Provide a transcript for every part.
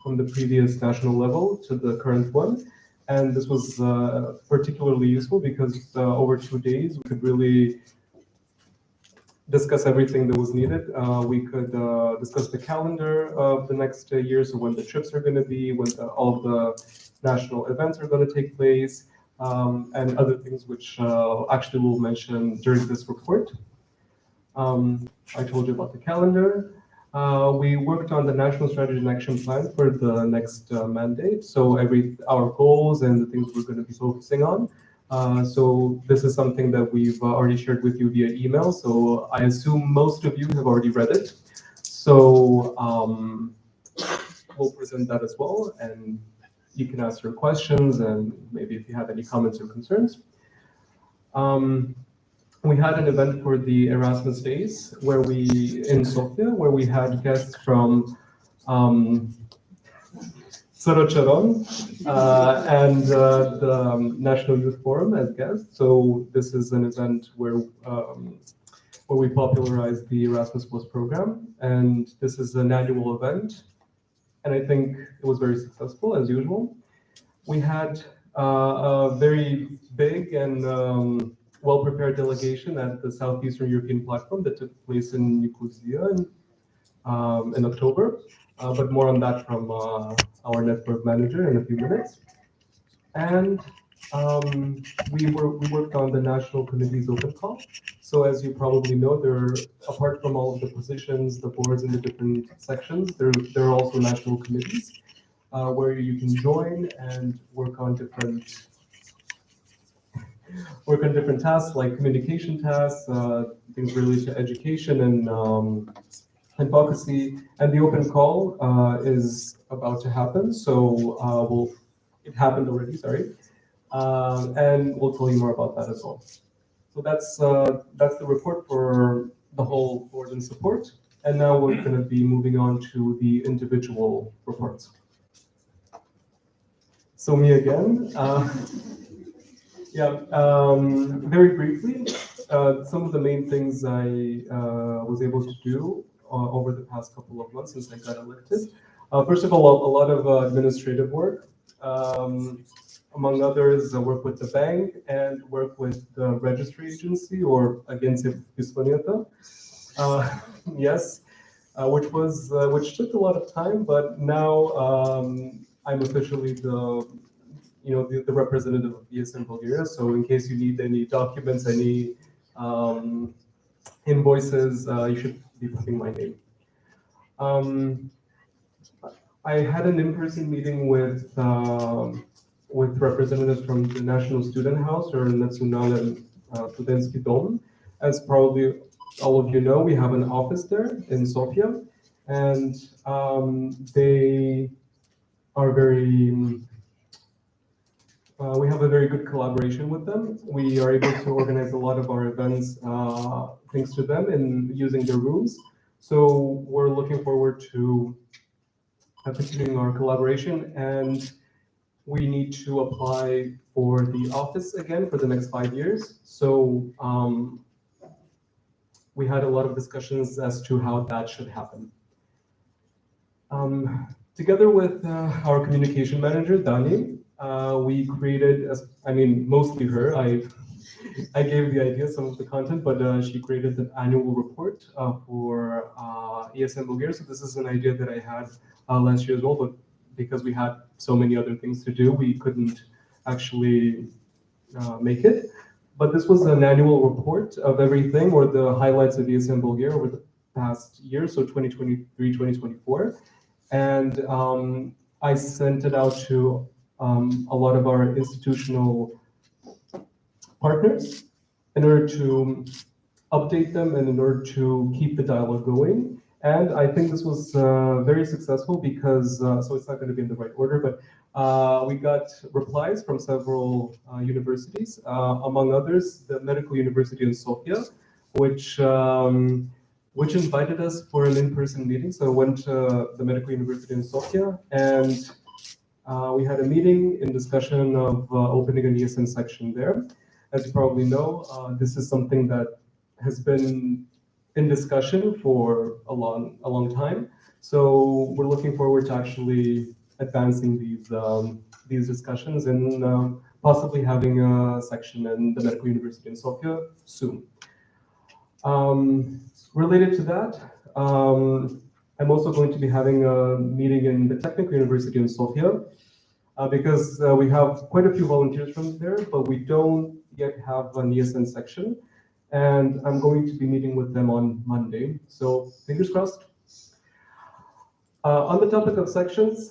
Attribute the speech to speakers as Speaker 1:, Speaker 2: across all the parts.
Speaker 1: from the previous national level to the current one. And this was particularly useful because over 2 days, we could really discuss everything that was needed. We could discuss the calendar of the next year, so when the trips are going to be, when all of the national events are going to take place, and other things which actually we'll mention during this report. I told you about the calendar. We worked on the National Strategy and Action Plan for the next mandate. So our goals and the things we're going to be focusing on. So this is something that we've already shared with you via email. So I assume most of you have already read it. So we'll present that as well, and you can ask your questions and maybe if you have any comments or concerns. We had an event for the Erasmus Days in Sofia, where we had guests from Sorocharon and the National Youth Forum as guests. So this is an event where we popularized the Erasmus Plus program, and this is an annual event, and I think it was very successful as usual. We had a very big and well-prepared delegation at the Southeastern European Platform that took place in Nicosia in October, but more on that from our network manager in a few minutes. And we worked on the National Committee's open call. So as you probably know, apart from all of the positions, the boards in the different sections, there are also national committees where you can join and work on different tasks like communication tasks, things related to education and advocacy. And the open call is about to happen. So it happened already, sorry. And we'll tell you more about that as well. So that's the report for the whole board and support. And now we're going to be moving on to the individual reports. So me again. Very briefly, some of the main things I was able to do over the past couple of months since I got elected. First of all, a lot of administrative work. Among others, work with the bank and work with the registry agency, or Agencia Fiscalita. Yes, which took a lot of time, but now I'm officially the representative of ESN Bulgaria. So in case you need any documents, any invoices, you should be putting my name. I had an in-person meeting with representatives from the National Student House, or Nacional Studentsky Dom. As probably all of you know, we have an office there in Sofia, and they are we have a very good collaboration with them. We are able to organize a lot of our events thanks to them in using their rooms. So we're looking forward to continuing our collaboration, and we need to apply for the office again for the next 5 years. So we had a lot of discussions as to how that should happen. Together with our communication manager, Dani, we created, mostly her. I gave the idea, some of the content, but she created the annual report for ESN Bulgaria. So this is an idea that I had last year as well, but because we had so many other things to do, we couldn't actually make it. But this was an annual report of everything, or the highlights of ESN Bulgaria over the past year, so 2023, 2024. And I sent it out to a lot of our institutional partners in order to update them and in order to keep the dialogue going. And I think this was very successful because, so it's not going to be in the right order, but we got replies from several universities, among others, the Medical University in Sofia, which invited us for an in-person meeting. So I went to the Medical University in Sofia, and we had a meeting in discussion of opening an ESN section there. As you probably know, this is something that has been in discussion for a long time. So we're looking forward to actually advancing these discussions and possibly having a section in the Medical University in Sofia soon. Related to that, I'm also going to be having a meeting in the Technical University in Sofia because we have quite a few volunteers from there, but we don't yet have an ESN section. And I'm going to be meeting with them on Monday. So fingers crossed. On the topic of sections,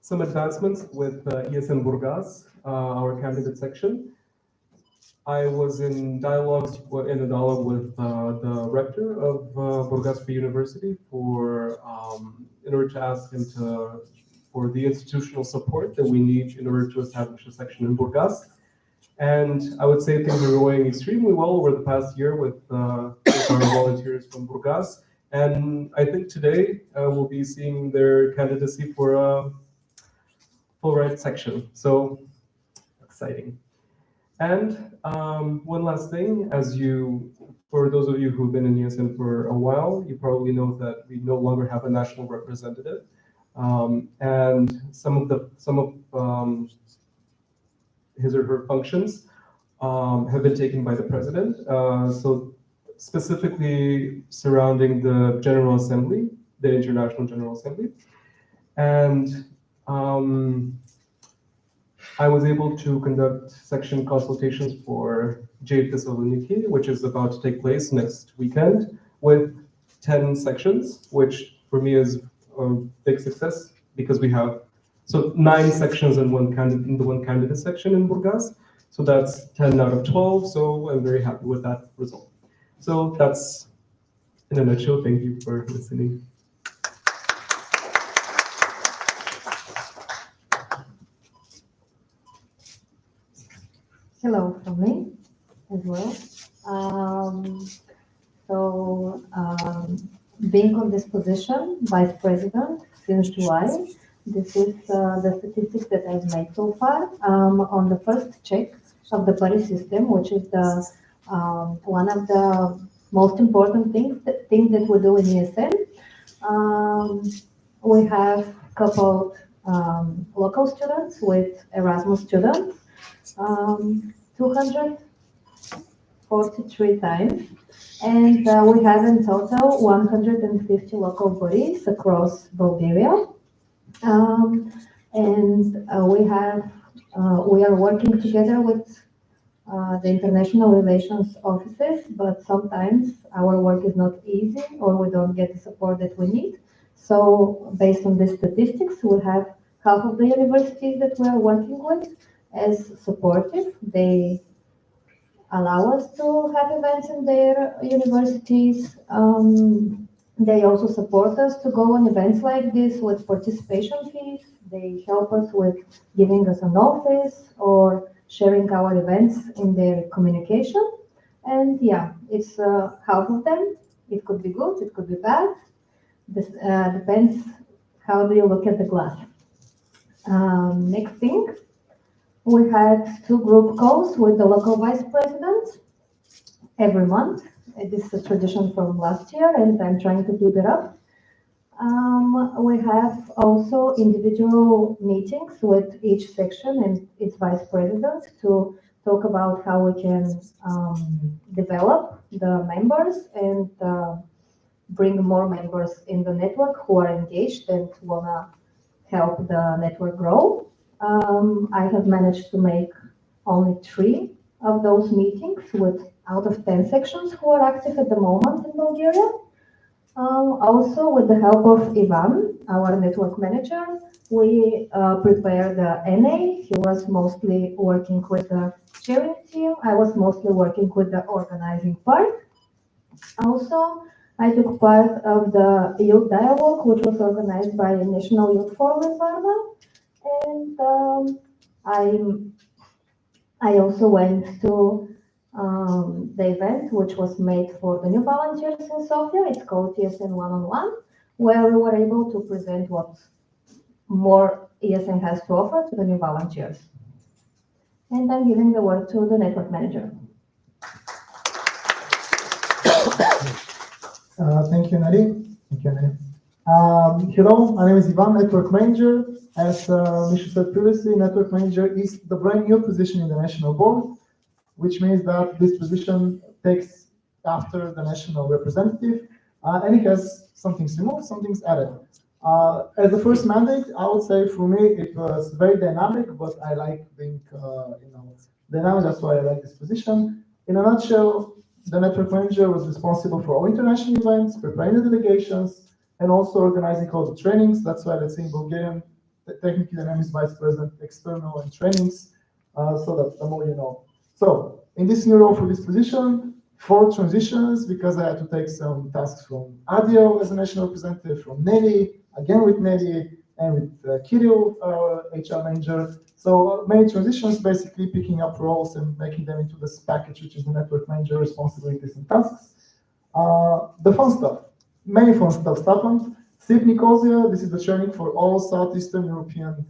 Speaker 1: some advancements with ESN Burgas, our candidate section. I was in a dialogue with the rector of Burgas Free University in order to ask him for the institutional support that we need in order to establish a section in Burgas. And I would say things are going extremely well over the past year with our volunteers from Burgas. And I think today we'll be seeing their candidacy for a full right section. So exciting. And one last thing, for those of you who've been in ESN for a while, you probably know that we no longer have a national representative. And some of his or her functions have been taken by the president. So specifically surrounding the General Assembly, the International General Assembly. And I was able to conduct section consultations for Jade Thessaloniki, which is about to take place next weekend, with 10 sections, which for me is a big success because we have 9 sections in the one candidate section in Burgas. So that's 10 out of 12. So I'm very happy with that result. So that's in a nutshell. Thank you for listening.
Speaker 2: Hello from me as well. Being on this position, Vice President, since July, this is the statistics that I've made so far. On the first check of the party system, which is the one of the most important things that we do in ESN, we have coupled local students with Erasmus students. 243 times, and we have in total 150 local bodies across Bulgaria, we are working together with the international relations offices, but sometimes our work is not easy or we don't get the support that we need. So based on these statistics, we have half of the universities that we are working with as supportive. They allow us to have events in their universities. They also support us to go on events like this with participation fees. They help us with giving us an office or sharing our events in their communication. And yeah, it's half of them. It could be good, it could be bad. This depends how do you look at the glass. Next thing. We had 2 group calls with the local vice presidents every month. This is a tradition from last year, and I'm trying to keep it up. We have also individual meetings with each section and its vice president to talk about how we can develop the members and bring more members in the network who are engaged and want to help the network grow. I have managed to make only 3 of those meetings out of 10 sections who are active at the moment in Bulgaria. Also, with the help of Ivan, our network manager, we prepared the NA. He was mostly working with the chairing team. I was mostly working with the organizing part. Also, I took part of the youth dialogue, which was organized by National Youth Forum in Varna. And I also went to the event which was made for the new volunteers in Sofia. It's called ESN One-on-One, where we were able to present what more ESN has to offer to the new volunteers. And I'm giving the word to the network manager.
Speaker 3: Thank you, Nari. Thank you, Nari. Hello, my name is Ivan, Network Manager. As Misha said previously, Network Manager is the brand new position in the National Board, which means that this position takes after the national representative, and it has some things removed, some things added. As the first mandate, I would say for me it was very dynamic, but I like being, dynamic. That's why I like this position. In a nutshell, the network manager was responsible for all international events, preparing the delegations, and also organizing all the trainings. That's why, let's say in Bulgarian, technically the name is Vice President External and Trainings, so that the more you know. So in this new role for this position, 4 transitions because I had to take some tasks from Adio as a national representative, from Nelly, again with Nelly, and with Kirill, HR manager. So many transitions, basically picking up roles and making them into this package, which is the network manager responsibilities and tasks. The fun stuff, many fun stuff happened. SIP Nicosia, this is the training for all Southeastern European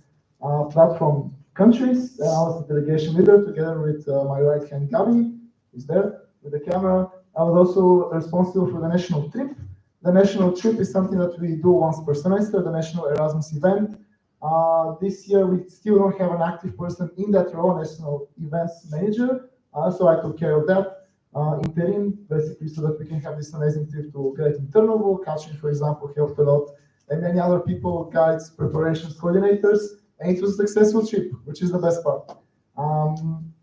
Speaker 3: platform countries. I was the delegation leader together with my right hand Gabi, who's there with the camera. I was also responsible for the national trip. The national trip is something that we do once per semester, the national Erasmus event. This year, we still don't have an active person in that role, national events manager. So I took care of that interim, basically, so that we can have this amazing trip to Great Internal. Catching, for example, helped a lot, and many other people, guides, preparations, coordinators, and it was a successful trip, which is the best part.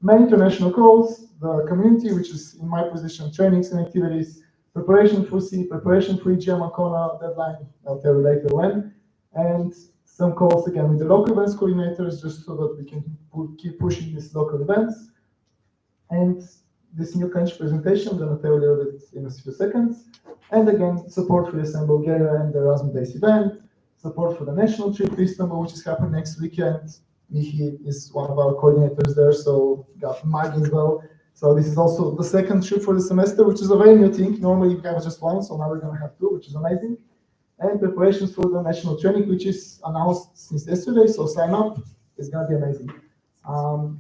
Speaker 3: Many international calls, the community, which is in my position, trainings and activities, preparation for C, preparation for EGM Ancona deadline, I'll tell you later when, and some calls again with the local events coordinators, just so that we can keep pushing these local events. And this new country presentation, I'm going to tell you a little bit in a few seconds. And again, support for ESN Bulgaria and the Erasmus Days event, support for the national trip to Istanbul, which is happening next weekend. Mihi is one of our coordinators there, so got Mag as well. So this is also the second trip for the semester, which is a very new thing. Normally you have just one, so now we're going to have 2, which is amazing. And preparations for the national training, which is announced since yesterday, so sign up. It's going to be amazing.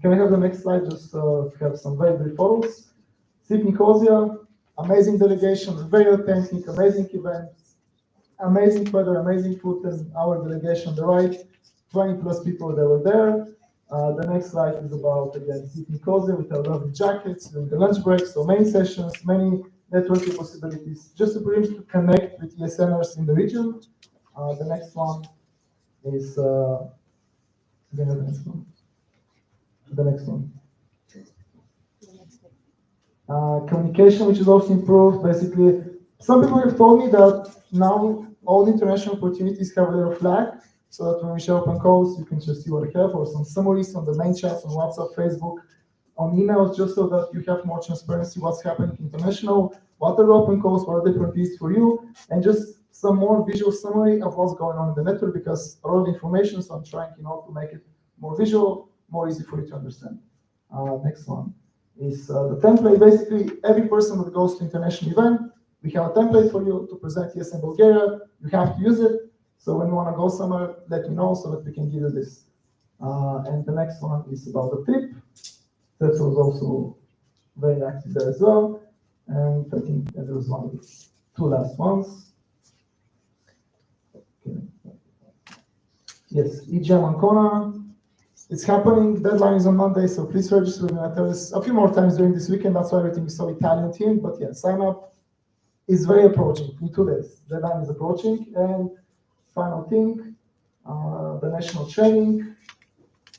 Speaker 3: Can I have the next slide, just to have some very brief photos? SIP Nicosia, amazing delegation, very authentic, amazing events, amazing weather, amazing food, and our delegation on the right, 20 plus people that were there. The next slide is about, again, SIP Nicosia with our lovely jackets during the lunch break, so many sessions, many networking possibilities, just to be able to connect with ESNers in the region. The next one is, the next one. The next one. Communication, which is also improved. Basically, some people have told me that now all the international opportunities have a little flag, so that when we show up on calls, you can just see what I have, or some summaries on the main chats on WhatsApp, Facebook, on emails, just so that you have more transparency what's happening international, what are the open calls, what are the opportunities for you, and just some more visual summary of what's going on in the network, because a lot of information, so I'm trying to make it more visual, more easy for you to understand. Next one is the template. Basically, every person that goes to international event, we have a template for you to present ESN Bulgaria. You have to use it. So when you want to go somewhere, let me know so that we can give you this. And the next one is about the trip. That was also very active there as well. And I think there was one, 2 last ones. Okay. Yes, EGM Ancona. It's happening. Deadline is on Monday, so please register. We're going to tell us a few more times during this weekend. That's why everything is so Italian themed. But yeah, sign up is very approaching in 2 days. Deadline is approaching. And final thing, the national training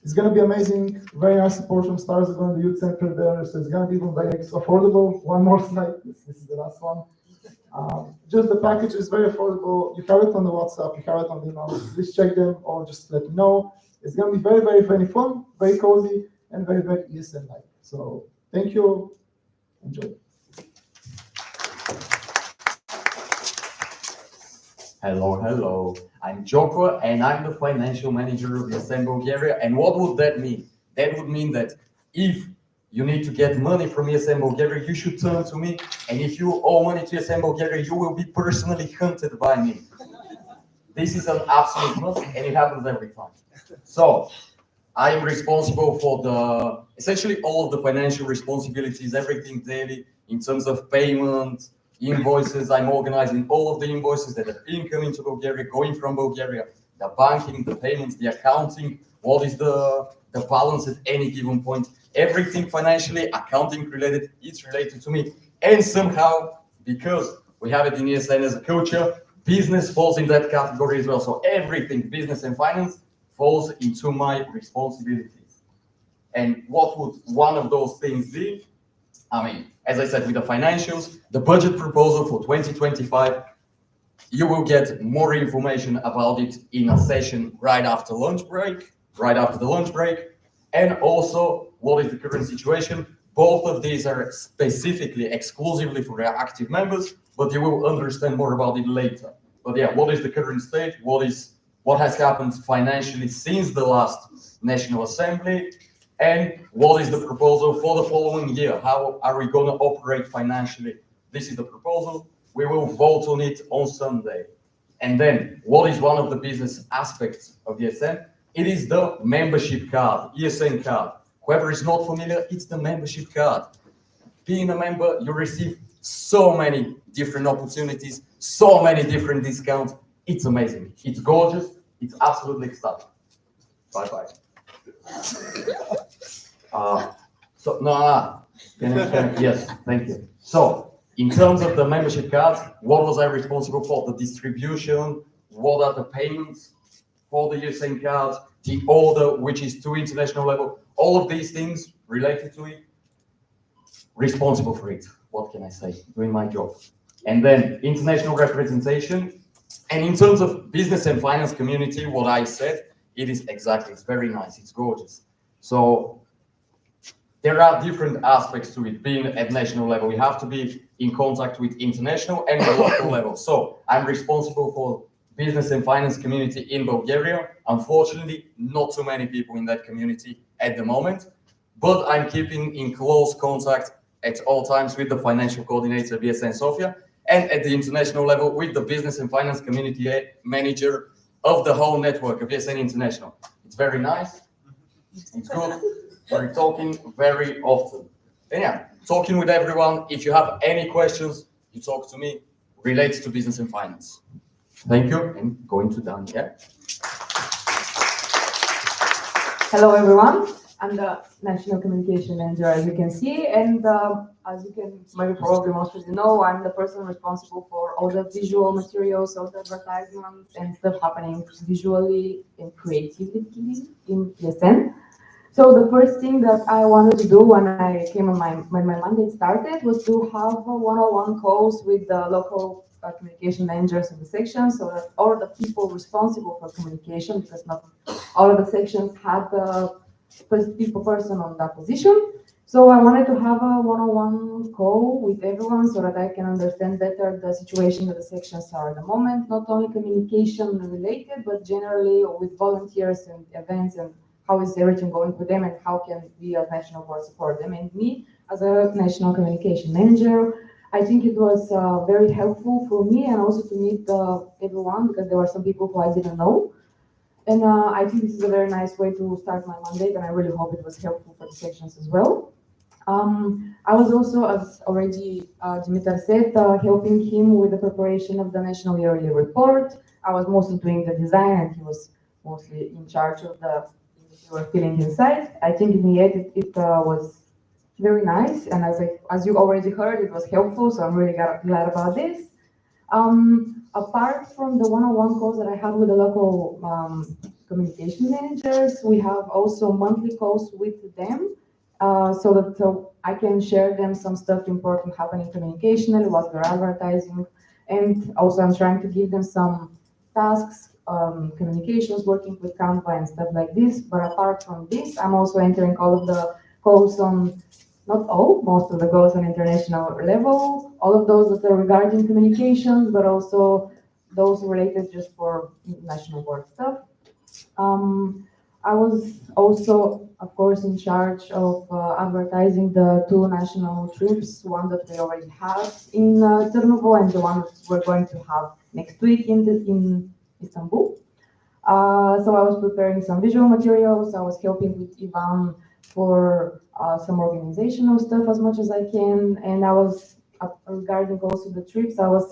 Speaker 3: is going to be amazing. Very nice support from Stars is going to the youth center there, so it's going to be even very affordable. One more slide. This is the last one. Just the package is very affordable. You have it on the WhatsApp, you have it on the email. Please check them or just let me know. It's going to be very, very, very fun, very cozy, and very, very ESN-like. So thank you. Enjoy.
Speaker 4: Hello. I'm Joko, and I'm the financial manager of ESN Bulgaria. And what would that mean? That would mean that if you need to get money from ESN Bulgaria, you should turn to me. And if you owe money to ESN Bulgaria, you will be personally hunted by me. This is an absolute must, and it happens every time. So I am responsible for essentially all of the financial responsibilities, everything daily in terms of payment, invoices. I'm organizing all of the invoices that are incoming to Bulgaria, going from Bulgaria, the banking, the payments, the accounting, what is the balance at any given point. Everything financially, accounting related, it's related to me. And somehow, because we have it in ESN as a culture, business falls in that category as well. So everything, business and finance, falls into my responsibilities. And what would one of those things be? I mean, as I said, with the financials, the budget proposal for 2025, you will get more information about it in a session right after lunch break, right after the lunch break. And also, what is the current situation? Both of these are specifically, exclusively for their active members, but you will understand more about it later. But yeah, what is the current state? What has happened financially since the last National Assembly? And what is the proposal for the following year? How are we going to operate financially? This is the proposal. We will vote on it on Sunday. And then, what is one of the business aspects of the ESN? It is the membership card, ESN card. Whoever is not familiar, it's the membership card. Being a member, you receive so many different opportunities, so many different discounts. It's amazing. It's gorgeous. It's absolutely ecstatic. Bye-bye. Yes, thank you. So, in terms of the membership cards, what was I responsible for? The distribution, what are the payments for the ESN cards, the order, which is to international level, all of these things related to it, responsible for it. What can I say? Doing my job. And then international representation. And in terms of business and finance community, what I said, it is exactly, it's very nice, it's gorgeous. So there are different aspects to it being at national level. We have to be in contact with international and the local level. So I'm responsible for business and finance community in Bulgaria. Unfortunately, not too many people in that community at the moment, but I'm keeping in close contact at all times with the financial coordinator of ESN Sofia and at the international level with the business and finance community manager of the whole network of ESN International. It's very nice. It's good. We're talking very often. And yeah, talking with everyone. If you have any questions, you talk to me. Relates to business and finance. Thank you. And going to Dan. Yeah.
Speaker 5: Hello, everyone. I'm the National Communication Manager, as you can see, and as you can maybe probably most of you know, I'm the person responsible for all the visual materials, all the advertisements and stuff happening visually and creatively in ESN. So the first thing that I wanted to do when I came on when my mandate started was to have one-on-one calls with the local communication managers of the section, so that all the people responsible for communication, because not all of the sections had the people person on that position. So I wanted to have a one-on-one call with everyone so that I can understand better the situation that the sections are at the moment, not only communication related, but generally with volunteers and events and how is everything going for them and how can we as national board support them. And me as a national communication manager, I think it was very helpful for me and also to meet everyone, because there were some people who I didn't know. And I think this is a very nice way to start my mandate, and I really hope it was helpful for the sections as well. I was also, as already Dimitar said, helping him with the preparation of the national yearly report. I was mostly doing the design and he was mostly in charge of the filling inside. I think in the end it was very nice, and as you already heard, it was helpful, so I'm really glad about this. Apart from the one-on-one calls that I have with the local communication managers, we have also monthly calls with them, so I can share them some stuff important happening communicationally, what we're advertising, and also I'm trying to give them some tasks, communications, working with Canva and stuff like this. But apart from this, I'm also entering all of the calls on, not all, most of the calls on international level, all of those that are regarding communications, but also those related just for national board stuff. I was also, of course, in charge of advertising the 2 national trips, one that we already have in Târnovo and the one that we're going to have next week in Istanbul. So I was preparing some visual materials. I was helping with Ivan for some organizational stuff as much as I can, and I was regarding also the trips, I was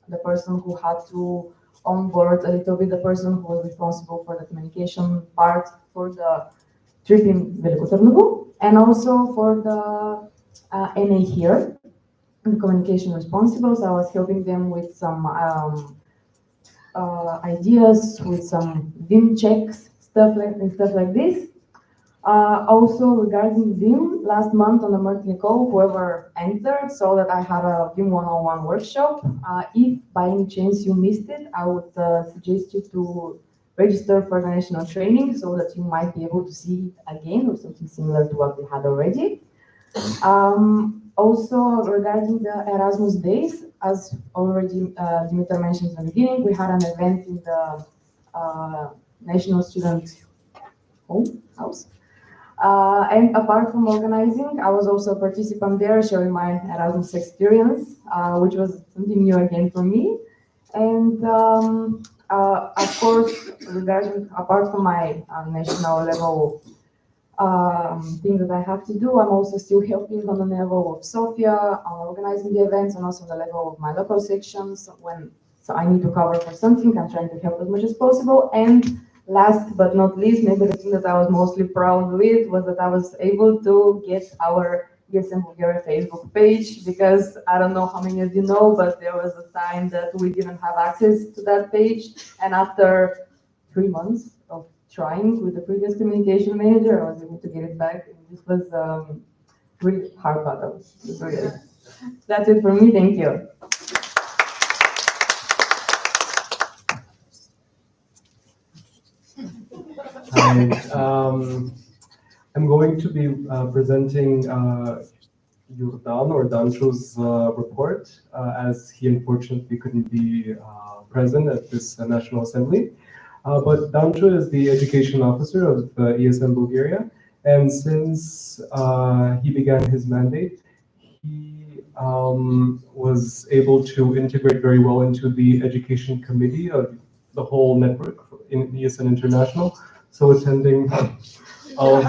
Speaker 5: the person who had to onboard a little bit the person who was responsible for the communication part for the trip in Veliko Tarnovo, and also for the NA here, the communication responsibles. I was helping them with some ideas, with some Vim checks, stuff like this. Also regarding Vim, last month on the monthly call, whoever entered saw that I had a Vim 101 workshop. If by any chance you missed it, I would suggest you to register for the national training so that you might be able to see it again or something similar to what we had already. Also regarding the Erasmus days, as already Dimitar mentioned in the beginning, we had an event in the National Student House. And apart from organizing, I was also a participant there, sharing my Erasmus experience, which was something new again for me. And of course, apart from my national level thing that I have to do, I'm also still helping on the level of Sofia, organizing the events, and also the level of my local sections. So I need to cover for something, I'm trying to help as much as possible. And last but not least, maybe the thing that I was mostly proud with was that I was able to get our ESN Bulgaria Facebook page, because I don't know how many of you know, but there was a time that we didn't have access to that page. And after 3 months of trying with the previous communication manager, I was able to get it back. And this was really hard battle. So yes, that's it for me. Thank you.
Speaker 1: Hi, I'm going to be presenting Yurdan or Dancho's report, as he unfortunately couldn't be present at this National Assembly. But Dancho is the education officer of ESN Bulgaria, and since he began his mandate, he was able to integrate very well into the education committee of the whole network in ESN International. So attending all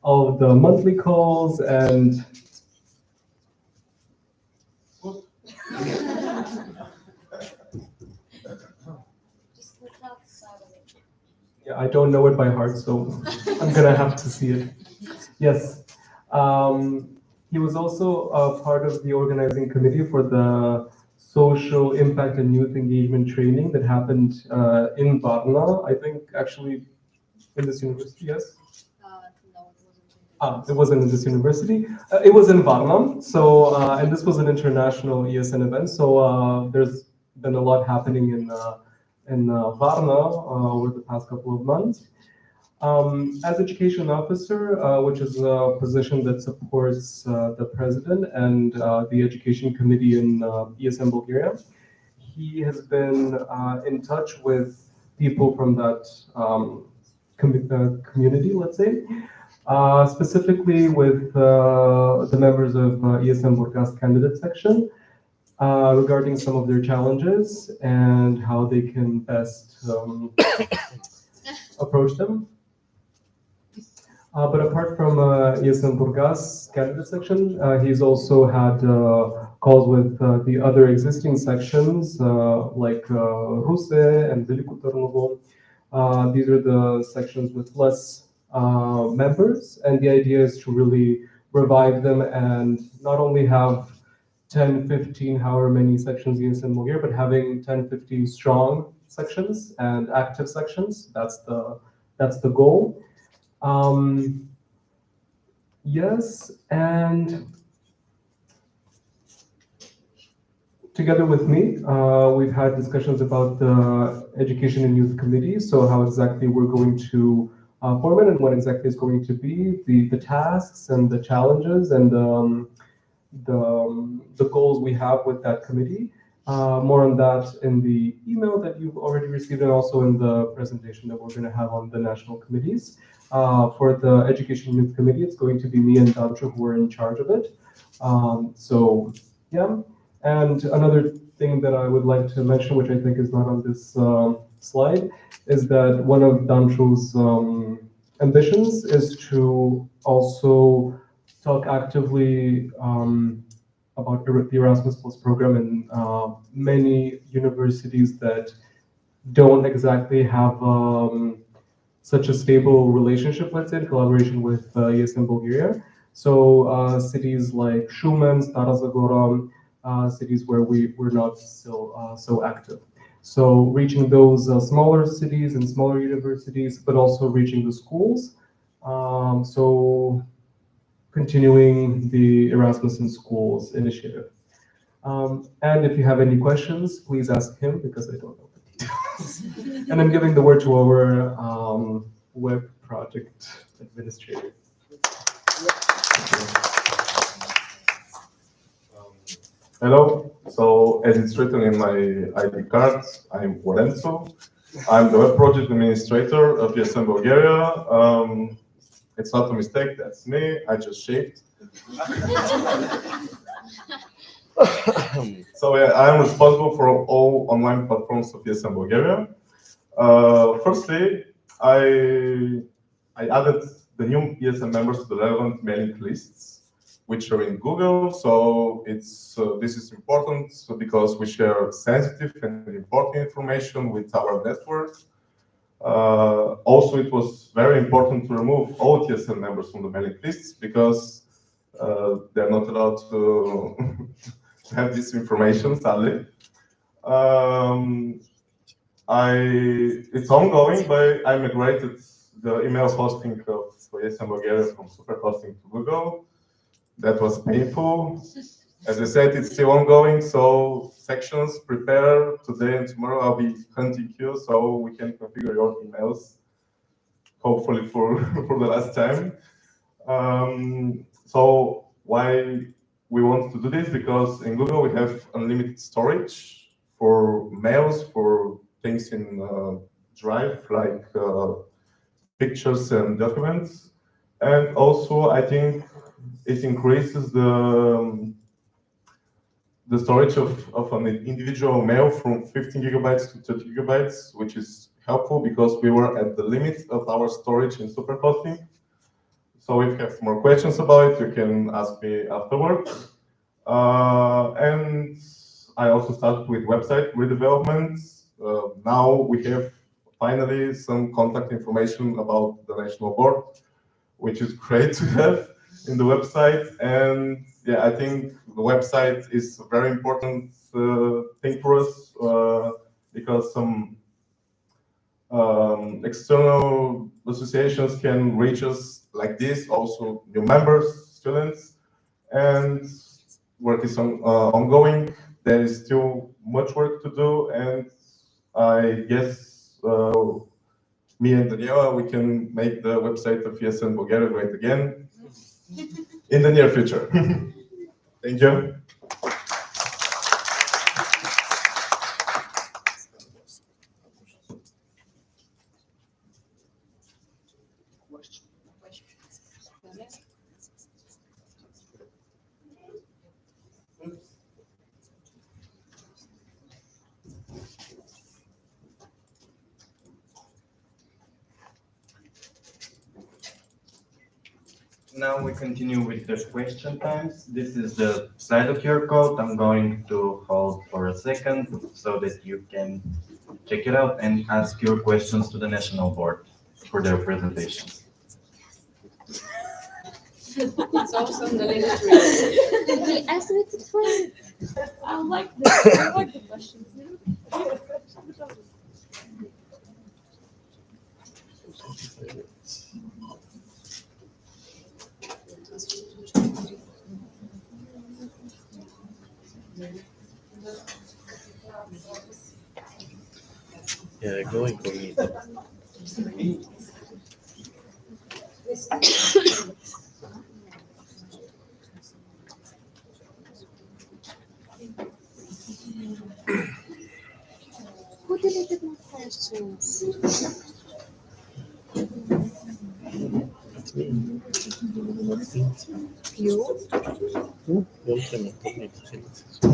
Speaker 1: of the monthly calls and yeah, I don't know it by heart, so I'm gonna have to see it. Yes. He was also a part of the organizing committee for the social impact and youth engagement training that happened in Varna, I think actually in this university, yes? It wasn't in this university. It was in Varna. So, and this was an international ESN event. So there's been a lot happening in Varna over the past couple of months. As education officer, which is a position that supports the president and the education committee in ESN Bulgaria, he has been in touch with people from that community, let's say, specifically with the members of ESN Burgas candidate section regarding some of their challenges and how they can best approach them. But apart from ESN Burgas candidate section, he's also had calls with the other existing sections like Ruse and Veliko Tarnovo. These are the sections with less members, and the idea is to really revive them and not only have 10, 15, however many sections ESN Bulgaria, but having 10, 15 strong sections and active sections. That's the goal. Yes, and together with me, we've had discussions about the Education and Youth Committee, so how exactly we're going to form it and what exactly is going to be the tasks and the challenges and the goals we have with that committee. More on that in the email that you've already received and also in the presentation that we're going to have on the national committees. For the Education and Youth Committee, it's going to be me and Dancho who are in charge of it. So, yeah. And another thing that I would like to mention, which I think is not on this slide, is that one of Dancho's ambitions is to also talk actively about the Erasmus Plus program in many universities that don't exactly have such a stable relationship, let's say, in collaboration with ESN Bulgaria. So cities like Shumen, Stara Zagora, cities where we're not still so active. So reaching those smaller cities and smaller universities, but also reaching the schools. So continuing the Erasmus in Schools initiative. And if you have any questions, please ask him because I don't know the details. And I'm giving the word to our web project administrator.
Speaker 6: Hello. So as it's written in my ID card, I'm Lorenzo. I'm the web project administrator of ESN Bulgaria. It's not a mistake, that's me. I just shaved. So yeah, I'm responsible for all online platforms of ESN Bulgaria. Firstly, I added the new ESN members to the relevant mailing lists, which are in Google. So this is important because we share sensitive and important information with our network. Also, it was very important to remove all TSN members from the mailing lists because they're not allowed to have this information, sadly. It's ongoing, but I migrated the email hosting of ESN Bulgaria from Superhosting to Google. That was painful. As I said, it's still ongoing, so sections prepare today and tomorrow. I'll be hunting you so we can configure your emails, hopefully for, for the last time. So why we want to do this? Because in Google we have unlimited storage for mails, for things in Drive, like pictures and documents. And also, I think it increases the storage of an individual mail from 15 gigabytes to 30 gigabytes, which is helpful because we were at the limit of our storage in Superhosting. So if you have more questions about it, you can ask me afterwards. And I also started with website redevelopment. Now we have finally some contact information about the national board, which is great to have in the website. And yeah, I think the website is a very important thing for us because some external associations can reach us like this, also new members, students, and work is ongoing. There is still much work to do, and I guess me and Daniela, we can make the website of ESN Bulgaria great again in the near future. Thank you.
Speaker 7: Now we continue with the question times. This is the side of your code. I'm going to hold for a second so that you can check it out and ask your questions to the national board for their presentations.
Speaker 8: It's also in the literature.
Speaker 9: He asked me to try.
Speaker 8: I like this. I like the questions.
Speaker 10: Yeah, go incognito.
Speaker 9: Who deleted my questions?
Speaker 10: That's me.
Speaker 9: You?
Speaker 10: Don't tell me, incognito.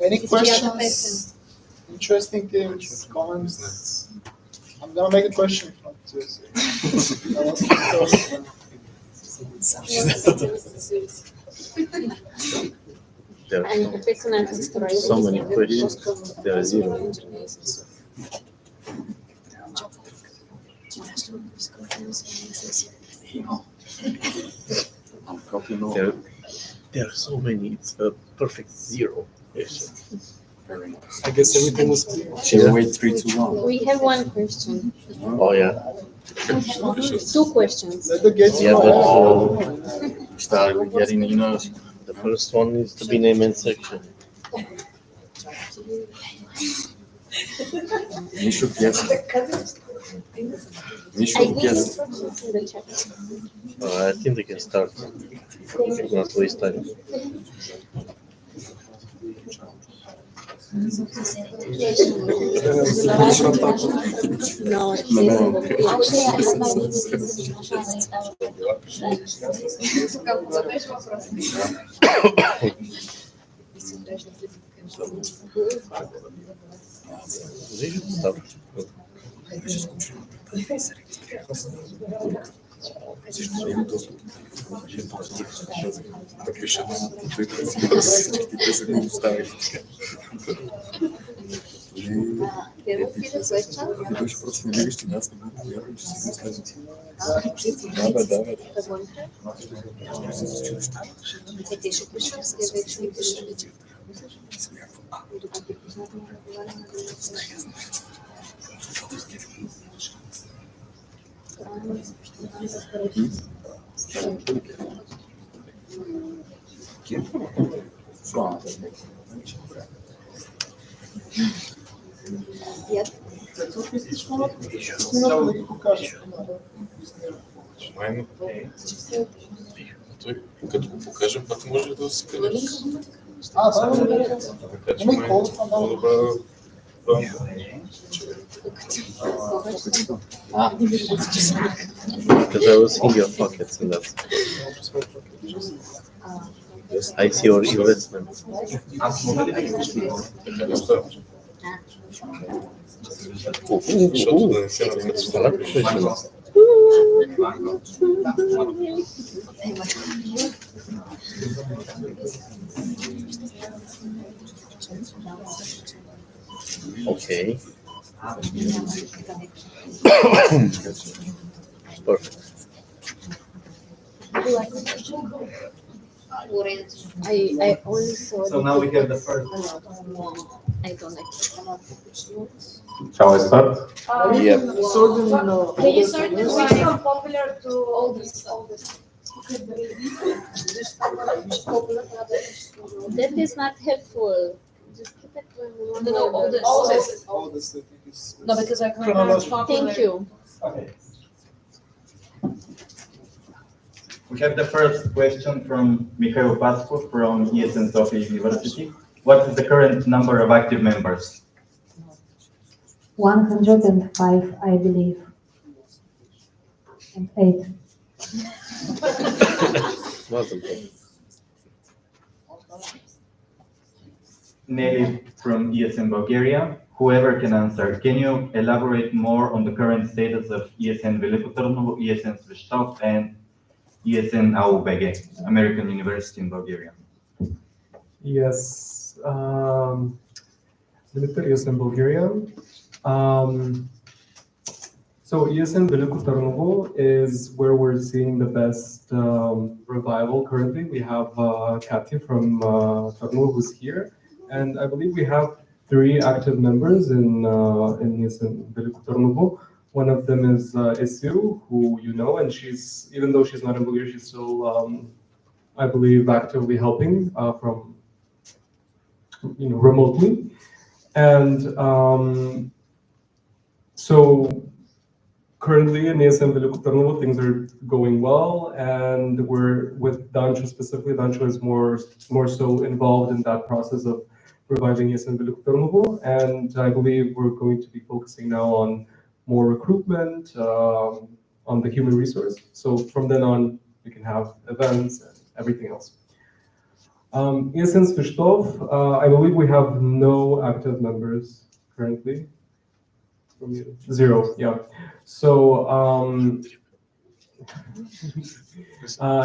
Speaker 3: Any questions? Interesting things, comments? I'm gonna make a question from this.
Speaker 10: There are so many questions. There are zero. There, there are so many. It's a perfect zero.
Speaker 1: I guess everything was clear.
Speaker 4: Shall we wait 3, 2, 1?
Speaker 8: We have one question,
Speaker 10: Oh yeah.
Speaker 8: 2 questions.
Speaker 3: Let the gates
Speaker 10: Yeah,
Speaker 3: go
Speaker 10: but
Speaker 3: ahead.
Speaker 4: Start getting,
Speaker 10: the first one is to be name and section.
Speaker 4: we should guess. We
Speaker 8: I
Speaker 4: should
Speaker 8: give
Speaker 4: guess.
Speaker 8: instructions in the chat.
Speaker 10: I think they can start. Not waste time.
Speaker 8: No,
Speaker 10: They should start.
Speaker 8: Can you see the question?
Speaker 6: Като го покажем, пак може да се къдеш. Така че по-добра
Speaker 10: Because I was in your pockets and that's. I see your investments.
Speaker 6: Защото да не се накъсва.
Speaker 10: Okay. Perfect.
Speaker 8: I only saw.
Speaker 7: So now we have the first.
Speaker 8: I don't like.
Speaker 6: Shall I start?
Speaker 10: Yep.
Speaker 8: Can you sort this from popular to oldest? That is not helpful. Just keep it when we want
Speaker 3: Oldest, I think, is
Speaker 8: No, because I
Speaker 3: chronological.
Speaker 8: Thank you.
Speaker 7: Okay. We have the first question from Mikhail Patskov from ESN Sofia University. What is the current number of active members?
Speaker 2: 105, I believe. And 8.
Speaker 10: Wasn't it?
Speaker 7: Nelly from ESN Bulgaria. Whoever can answer, can you elaborate more on the current status of ESN Veliko Tarnovo, ESN Sveshtov, and ESN AUBG, American University in Bulgaria?
Speaker 1: Yes. Limited ESN Bulgaria. So ESN Veliko Tarnovo is where we're seeing the best revival currently. We have Katya from Tarnovo who's here, and I believe we have 3 active members in ESN Veliko Tarnovo. One of them is Esiru, who you know, and she's, even though she's not in Bulgaria, she's still, I believe, actively helping from, remotely. And so currently in ESN Veliko Tarnovo, things are going well, and we're with Dancho specifically. Dancho is more so involved in that process of reviving ESN Veliko Tarnovo, and I believe we're going to be focusing now on more recruitment, on the human resource. So from then on, we can have events and everything else. ESN Svishtov, I believe we have no active members currently. Zero, yeah. So,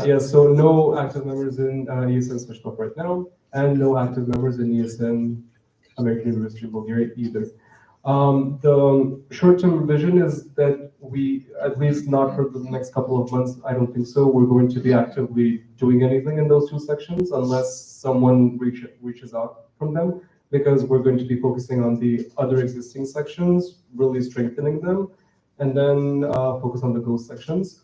Speaker 1: yeah, so no active members in ESN Svishtov right now, and no active members in ESN American University of Bulgaria either. The short-term vision is that we, at least not for the next couple of months, I don't think so, we're going to be actively doing anything in those two sections unless someone reaches out from them, because we're going to be focusing on the other existing sections, really strengthening them, and then focus on the ghost sections.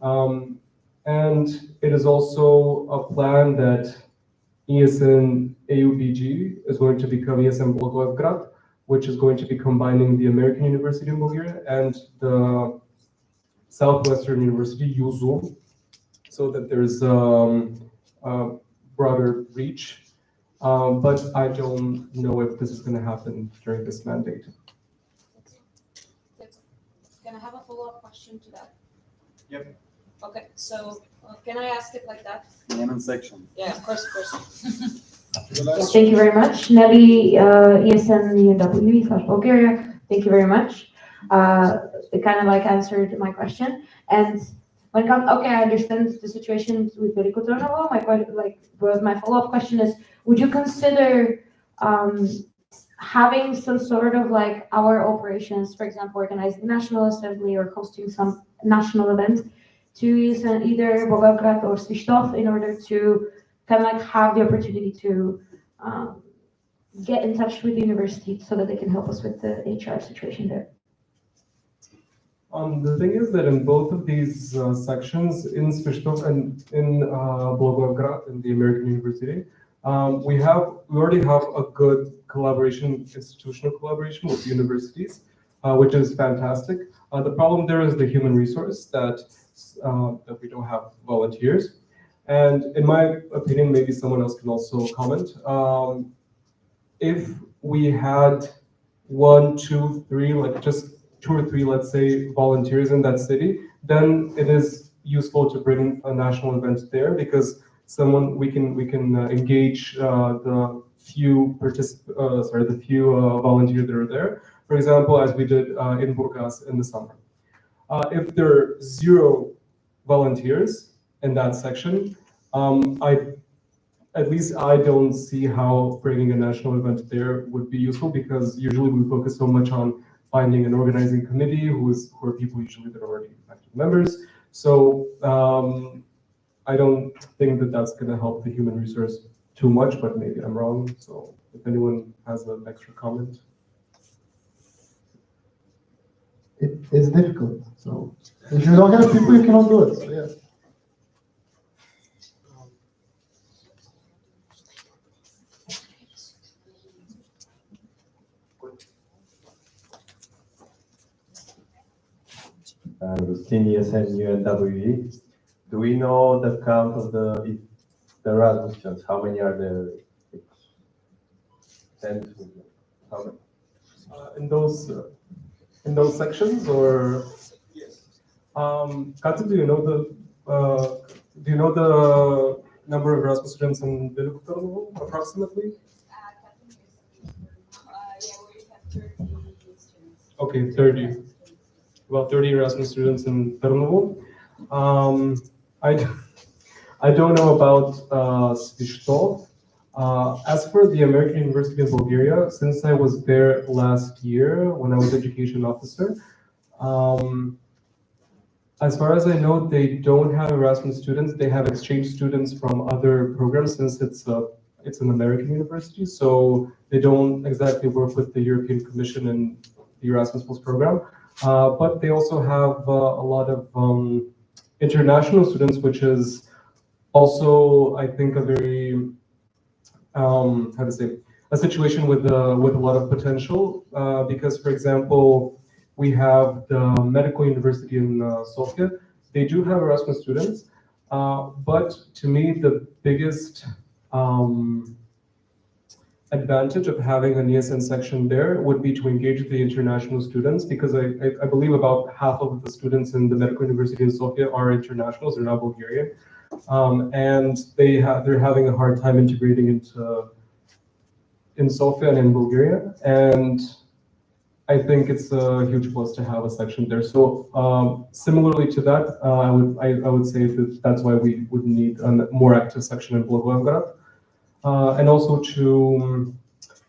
Speaker 1: And it is also a plan that ESN AUBG is going to become ESN Blagoevgrad, which is going to be combining the American University in Bulgaria and the Southwestern University, UZU, so that there's a broader reach. But I don't know if this is going to happen during this mandate.
Speaker 11: Can I have a follow-up question to that?
Speaker 7: Yep.
Speaker 11: Okay, so can I ask it like that?
Speaker 4: Yemen section.
Speaker 11: Yeah, of course, of course.
Speaker 5: Thank you very much. Nelly, ESN Bulgaria, thank you very much. It kind of like answered my question. And when it comes, okay, I understand the situation with Veliko Trnovo. My follow-up question is, would you consider having some sort of like our operations, for example, organizing National Assembly or hosting some national event to use either Blagoevgrad or Svishtov in order to kind of like have the opportunity to get in touch with the university so that they can help us with the HR situation there?
Speaker 1: The thing is that in both of these sections, in Svishtov and in Blagoevgrad, in the American University, we already have a good collaboration, institutional collaboration with universities, which is fantastic. The problem there is the human resource that we don't have volunteers. And in my opinion, maybe someone else can also comment. If we had 1, 2, 3, like just 2 or 3, let's say, volunteers in that city, then it is useful to bring a national event there, because we can engage the few volunteers that are there. For example, as we did in Burgas in the summer. If there are 0 volunteers in that section, at least I don't see how bringing a national event there would be useful, because usually we focus so much on finding an organizing committee who are people usually that are already active members. So I don't think that that's going to help the human resource too much, but maybe I'm wrong. So if anyone has an extra comment.
Speaker 3: It's difficult. So if you don't have people, you cannot do it. So yeah.
Speaker 12: Agustin, ESN, UNWE. Do we know the count of the Erasmus students? How many are there? 10? How many?
Speaker 1: In those sections, or yes. Katja, do you know the number of Erasmus students in Veliko Trnovo approximately?
Speaker 11: Yeah, we have 30 students.
Speaker 1: Okay, 30. About 30 Erasmus students in Trnovo. I don't know about Svishtov. As for the American University of Bulgaria, since I was there last year when I was education officer, as far as I know, they don't have Erasmus students. They have exchange students from other programs, since it's an American university. So they don't exactly work with the European Commission and the Erasmus Plus program. But they also have a lot of international students, which is also, I think, a very a situation with a lot of potential, because, for example, we have the medical university in Sofia. They do have Erasmus students, but to me, the biggest advantage of having an ESN section there would be to engage the international students, because I believe about half of the students in the Medical University in Sofia are internationals, they're not Bulgarian. And they're having a hard time integrating in Sofia and in Bulgaria. And I think it's a huge plus to have a section there. So similarly to that, I would say that that's why we would need a more active section in Blagoevgrad. And also to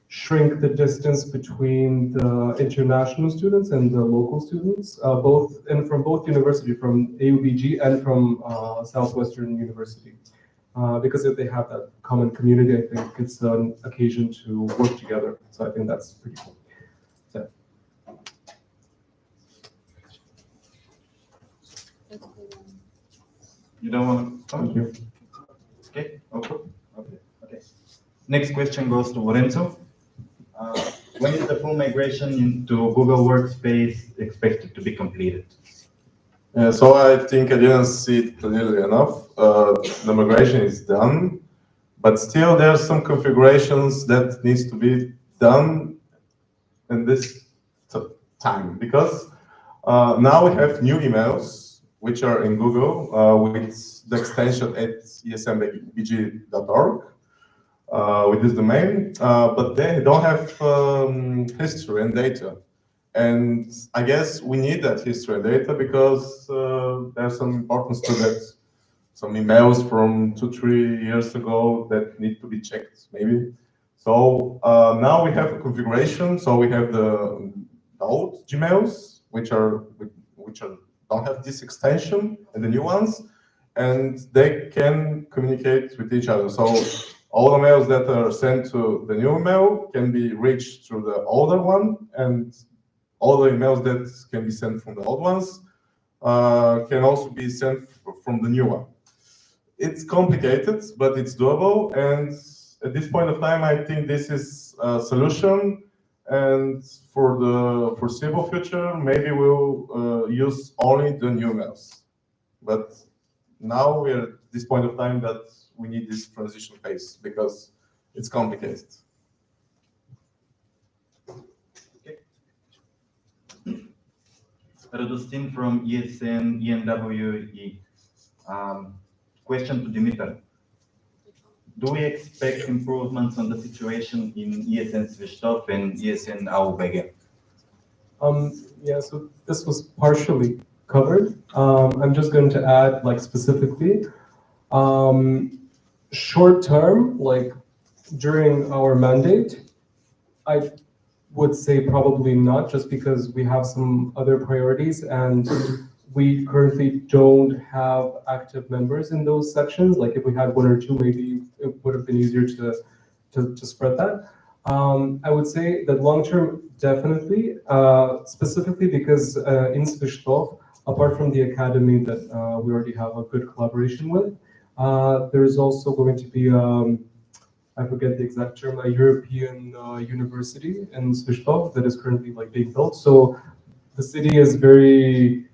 Speaker 1: shrink the distance between the international students and the local students, from both university, from AUBG and from Southwestern University. Because if they have that common community, I think it's an occasion to work together. So I think that's pretty cool. So.
Speaker 7: You don't want to?
Speaker 1: Thank you.
Speaker 7: Okay. Okay. Next question goes to Lorenzo. When is the full migration into Google Workspace expected to be completed?
Speaker 6: So I think I didn't see it clearly enough. The migration is done, but still there are some configurations that needs to be done in this time, because now we have new emails which are in Google with the extension at esnbg.org. With this domain, but they don't have history and data. And I guess we need that history and data because there's some importance to that. Some emails from 2-3 years ago that need to be checked, maybe. So now we have a configuration. So we have the old Gmails, which don't have this extension, and the new ones, and they can communicate with each other. So all the mails that are sent to the new email can be reached through the older one, and all the emails that can be sent from the old ones can also be sent from the new one. It's complicated, but it's doable, and at this point of time, I think this is a solution, and for the foreseeable future, maybe we'll use only the new emails. But now we're at this point of time that we need this transition phase because it's complicated.
Speaker 7: Okay. Radostin from ESN ENWE. Question to Dimitar. Do we expect improvements on the situation in ESN Svistov and ESN AUBG?
Speaker 1: Yeah, so this was partially covered. I'm just going to add, like, specifically, short term, like during our mandate, I would say probably not, just because we have some other priorities and we currently don't have active members in those sections. Like if we had 1 or 2, maybe it would have been easier to spread that. I would say that long term, definitely, specifically because in Svistov, apart from the academy that we already have a good collaboration with, there's also going to be, I forget the exact term, a European university in Svistov that is currently like being built. So the city is very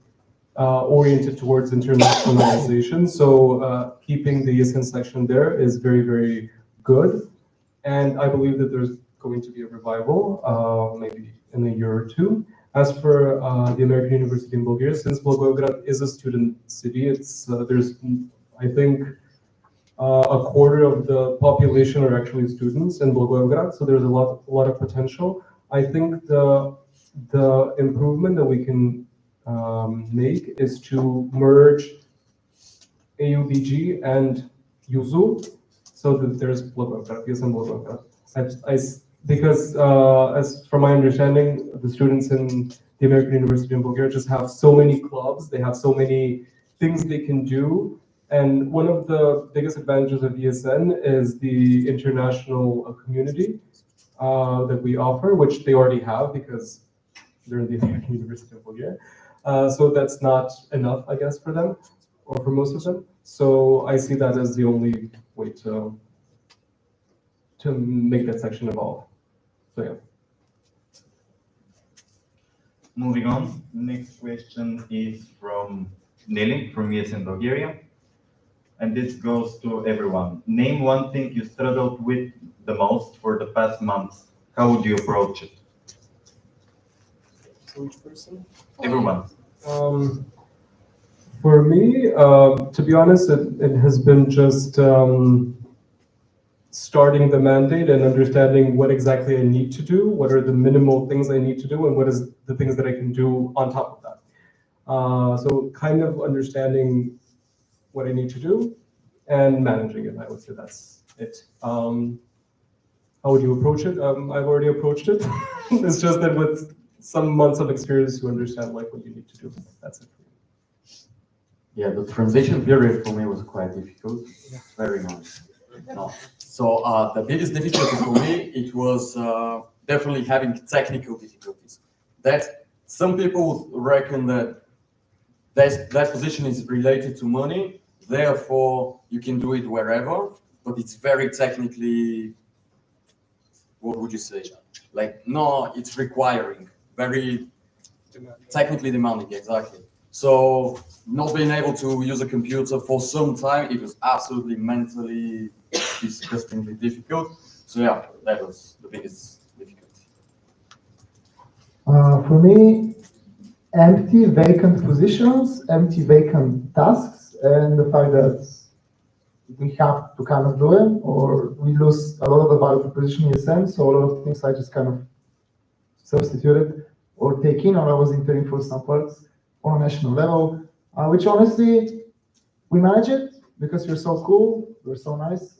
Speaker 1: oriented towards internationalization. So keeping the ESN section there is very, very good. And I believe that there's going to be a revival, maybe in a year or 2. As for the American University in Bulgaria, since Blagoevgrad is a student city, it's there's, I think, a quarter of the population are actually students in Blagoevgrad, so there's a lot of potential. I think the improvement that we can make is to merge AUBG and UZU, so that there's Blagoevgrad, ESN Blagoevgrad. Because as from my understanding, the students in the American University in Bulgaria just have so many clubs, they have so many things they can do. And one of the biggest advantages of ESN is the international community that we offer, which they already have because they're in the American University of Bulgaria. So that's not enough, I guess, for them, or for most of them. So I see that as the only way to make that section evolve. So yeah.
Speaker 7: Moving on, next question is from Nelly from ESN Bulgaria. And this goes to everyone. Name one thing you struggled with the most for the past months? How would you approach it?
Speaker 1: Which person?
Speaker 7: Everyone.
Speaker 1: For me, to be honest, it has been just starting the mandate and understanding what exactly I need to do, what are the minimal things I need to do, and what is the things that I can do on top of that. So kind of understanding what I need to do and managing it, I would say that's it. How would you approach it? I've already approached it. It's just that with some months of experience, you understand like what you need to do. That's it.
Speaker 4: Yeah, the transition period for me was quite difficult. Very nice. No. So the biggest difficulty for me, it was definitely having technical difficulties. That some people reckon that that position is related to money, therefore you can do it wherever, but it's very technically, what would you say? Like, no, it's requiring, very technically demanding, exactly. So not being able to use a computer for some time, it was absolutely mentally disgustingly difficult. So yeah, that was the biggest difficulty.
Speaker 3: For me, empty vacant positions, empty vacant tasks, and the fact that we have to kind of do it, or we lose a lot of the value proposition in a sense. So a lot of things I just kind of substituted or taken, or I was interning for some parts on a national level, which honestly, we manage it because we're so cool, we're so nice.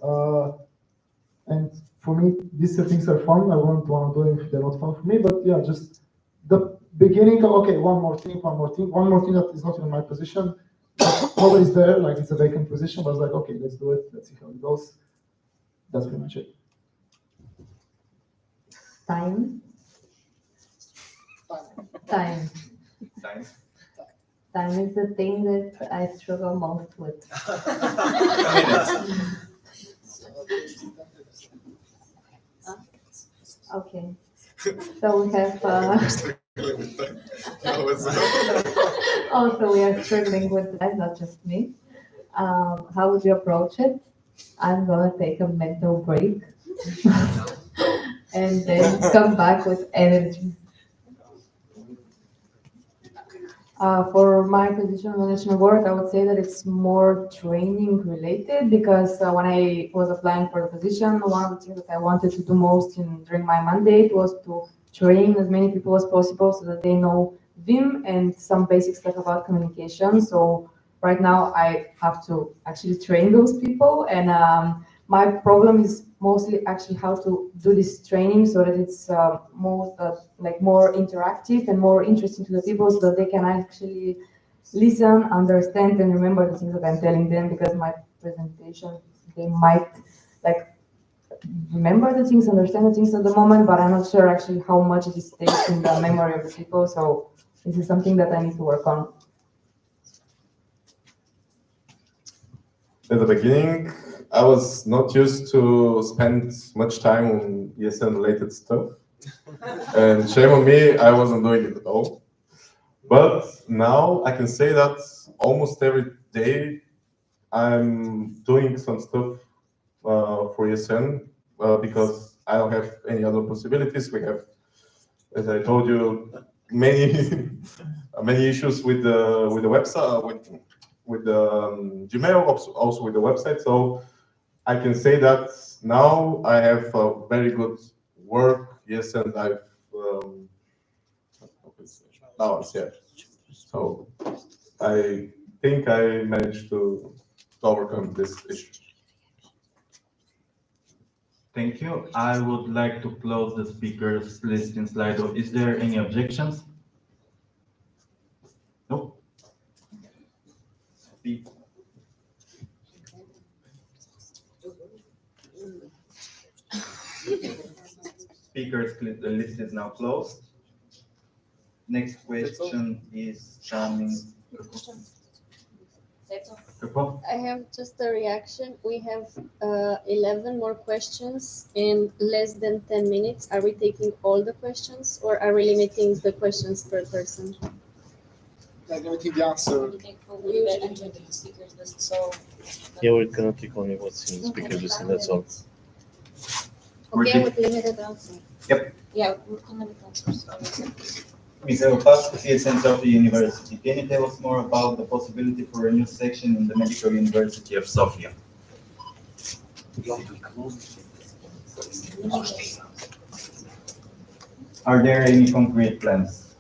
Speaker 3: And for me, these things are fun. I wouldn't want to do it if they're not fun for me, but yeah, just the beginning of, okay, one more thing that is not in my position. Nobody's there, like it's a vacant position, but I was like, okay, let's do it, let's see how it goes. That's pretty much it.
Speaker 2: Time. Time.
Speaker 7: Time.
Speaker 2: Time is the thing that I struggle most with. Okay. So we have. Also, we are struggling with that, not just me. How would you approach it? I'm gonna take a mental break and then come back with energy. For my position on the national board, I would say that it's more training related because when I was applying for the position, one of the things that I wanted to do most during my mandate was to train as many people as possible so that they know Vim and some basic stuff about communication. So right now I have to actually train those people, and my problem is mostly actually how to do this training so that it's more interactive and more interesting to the people so that they can actually listen, understand, and remember the things that I'm telling them, because my presentation, they might like remember the things, understand the things at the moment, but I'm not sure actually how much it stays in the memory of the people. So this is something that I need to work on.
Speaker 6: At the beginning, I was not used to spend much time on ESN related stuff. And shame on me, I wasn't doing it at all. But now I can say that almost every day I'm doing some stuff for ESN because I don't have any other possibilities. We have, as I told you, many many issues with the website, with the Gmail, also with the website. So I can say that now I have a very good work. Yes, and I've balance. Yeah. So I think I managed to overcome this issue.
Speaker 7: Thank you. I would like to close the speakers list in Slido. Is there any objections? No. Speakers, the list is now closed. Next question is coming.
Speaker 8: I have just a reaction. We have 11 more questions in less than 10 minutes. Are we taking all the questions, or are we limiting the questions per person?
Speaker 13: Limiting the answer.
Speaker 11: We will enter the speakers list, so.
Speaker 10: Yeah, we're gonna take only what's in the speaker list, and that's all.
Speaker 8: Okay, with limited answer.
Speaker 7: Yep.
Speaker 8: Yeah, with limited answers.
Speaker 7: Mr. Pascu, ESN Sofia University. Can you tell us more about the possibility for a new section in the Medical University of Sofia? Are there any concrete plans?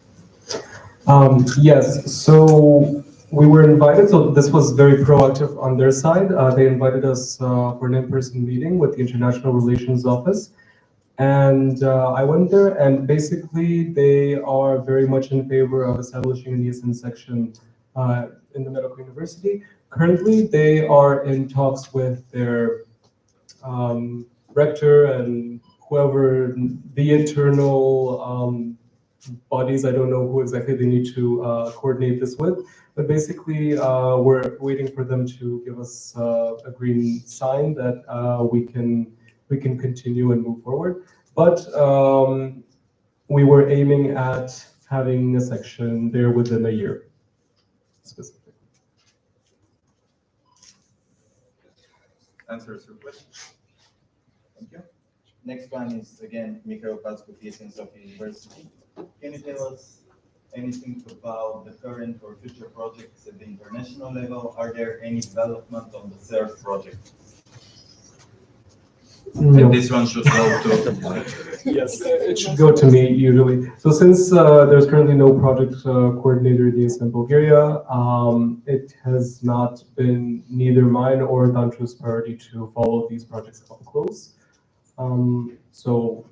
Speaker 1: Yes, so we were invited, so this was very proactive on their side. They invited us for an in-person meeting with the International Relations Office. And I went there, and basically they are very much in favor of establishing an ESN section in the medical university. Currently, they are in talks with their rector and whoever the internal bodies, I don't know who exactly they need to coordinate this with, but basically we're waiting for them to give us a green sign that we can continue and move forward. But we were aiming at having a section there within a year, specifically.
Speaker 7: Answers your question. Thank you. Next one is again Mikhail Pascu, ESN Sofia University. Can you tell us anything about the current or future projects at the international level? Are there any development on the third project?
Speaker 1: No.
Speaker 7: And this one should go to.
Speaker 1: Yes, it should go to me usually. So since there's currently no project coordinator at ESN Bulgaria, it has not been neither mine or Dantro's priority to follow these projects up close. So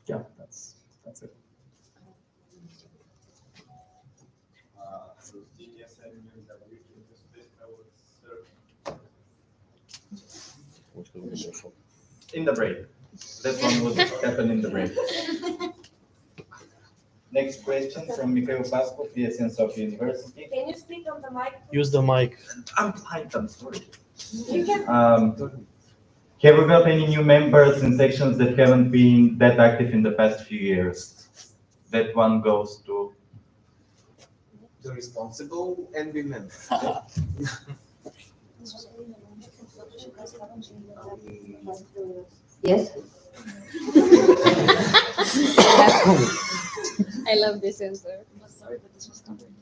Speaker 1: yeah, that's it.
Speaker 7: In the break. That one would happen in the break. Next question from Mikhail Pascu, ESN Sofia University.
Speaker 5: Can you speak on the mic?
Speaker 10: Use the mic.
Speaker 7: I'm sorry.
Speaker 5: You can.
Speaker 7: Have we got any new members in sections that haven't been that active in the past few years? That one goes to
Speaker 14: the responsible and member.
Speaker 2: Yes.
Speaker 8: I love this answer.
Speaker 11: Sorry, but this was covered.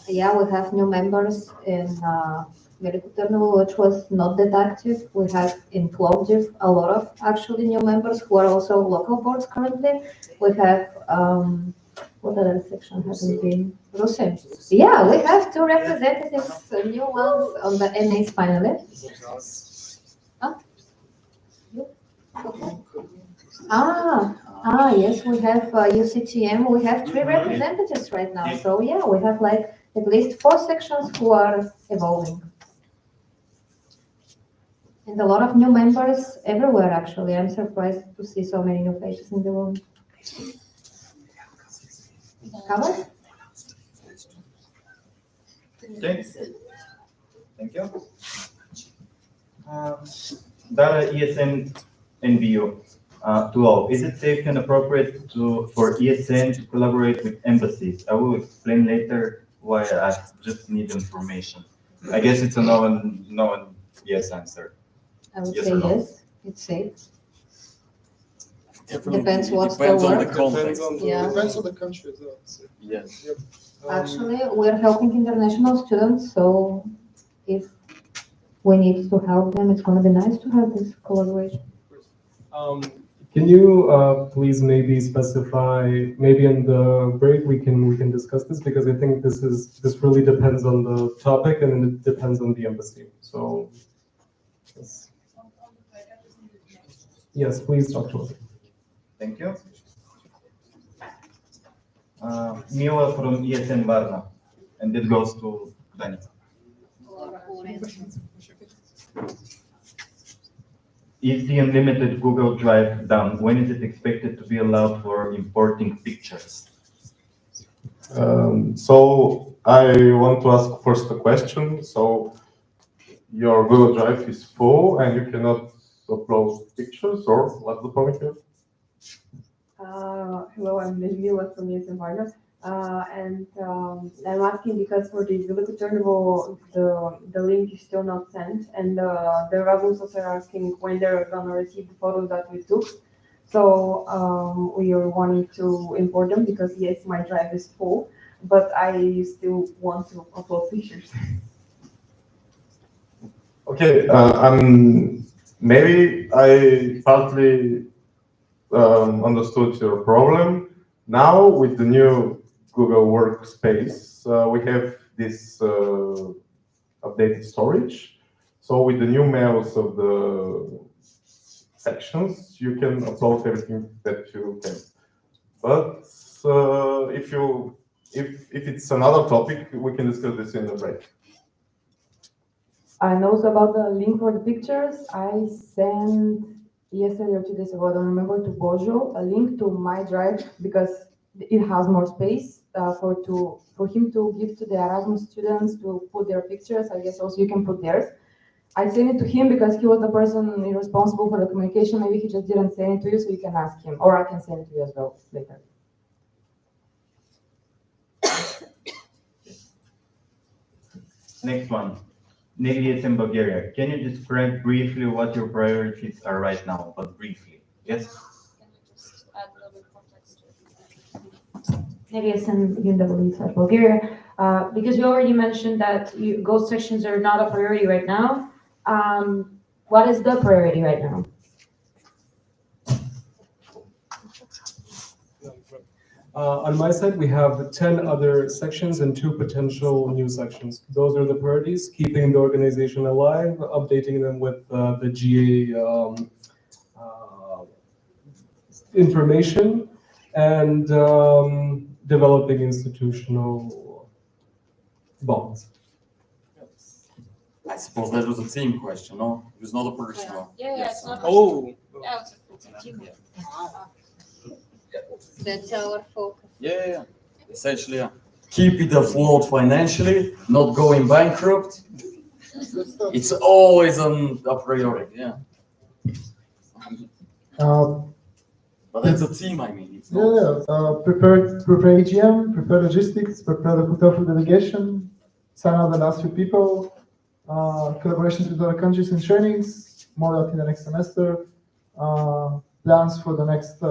Speaker 2: Yeah, we have new members in medical terminal, which was not that active. We have in Plovdiv a lot of actually new members who are also local boards currently. We have what other section hasn't been? Rusin. Yeah, we have two representatives, new ones on the NAs finally. Huh? Yes, we have UCTM. We have 3 representatives right now. So yeah, we have like at least 4 sections who are evolving. And a lot of new members everywhere, actually. I'm surprised to see so many new faces in the room. Covered?
Speaker 7: okay. Thank you. Data ESN NBU. To all, is it safe and appropriate for ESN to collaborate with embassies? I will explain later why I just need information. I guess it's a no and yes answer.
Speaker 2: I would
Speaker 7: Yes
Speaker 2: say
Speaker 7: or no?
Speaker 2: yes, it's safe.
Speaker 10: Definitely.
Speaker 2: Depends what's the
Speaker 10: Depends on
Speaker 2: work.
Speaker 10: the context.
Speaker 2: Yeah.
Speaker 13: Depends on the country as well.
Speaker 10: Yes.
Speaker 13: Yep.
Speaker 2: Actually, we're helping international students, so if we need to help them, it's going to be nice to have this collaboration.
Speaker 1: Can you please maybe specify, maybe in the break we can discuss this, because I think this really depends on the topic and it depends on the embassy. So yes, please talk to us.
Speaker 7: Thank you. Mila from ESN Varna, and it goes to Danica. Is the unlimited Google Drive done? When is it expected to be allowed for importing pictures?
Speaker 6: So I want to ask first a question. So your Google Drive is full and you cannot upload pictures, or what's the problem here?
Speaker 5: Hello, I'm Mila from ESN Varna. I'm asking because for the Velika Turnovo, the link is still not sent, and the Erasmus are asking when they're gonna receive the photos that we took. So we are wanting to import them because yes, my drive is full, but I still want to upload pictures.
Speaker 6: Okay, maybe I partly understood your problem. Now with the new Google Workspace, we have this updated storage. So with the new mails of the sections, you can upload everything that you can. But if it's another topic, we can discuss this in the break.
Speaker 5: And also about the link for the pictures, I sent yesterday or 2 days ago, I don't remember, to Bojo a link to my drive because it has more space for him to give to the Erasmus students to put their pictures. I guess also you can put theirs. I sent it to him because he was the person responsible for the communication. Maybe he just didn't send it to you, so you can ask him, or I can send it to you as well later.
Speaker 7: Next one. ESN Bulgaria. Can you describe briefly what your priorities are right now, but briefly? Yes?
Speaker 11: Can you just add a little bit context to
Speaker 5: ESN Bulgaria. Because you already mentioned that ghost sections are not a priority right now. What is the priority right now?
Speaker 1: On my side, we have 10 other sections and 2 potential new sections. Those are the priorities: keeping the organization alive, updating them with the GA information, and developing institutional bonds.
Speaker 4: I suppose that was a team question, no? It was not a personal.
Speaker 11: Yeah, it's not.
Speaker 14: Oh.
Speaker 11: Yeah, it's a team.
Speaker 8: That's our focus.
Speaker 4: Yeah. Essentially, yeah. Keep it afloat financially, not going bankrupt. It's always a priority, yeah. But it's a team, I mean. It's not...
Speaker 3: Prepare AGM, prepare logistics, prepare the hotel for delegation, sign out the last few people, collaborations with other countries and trainings, more out in the next semester, plans for the next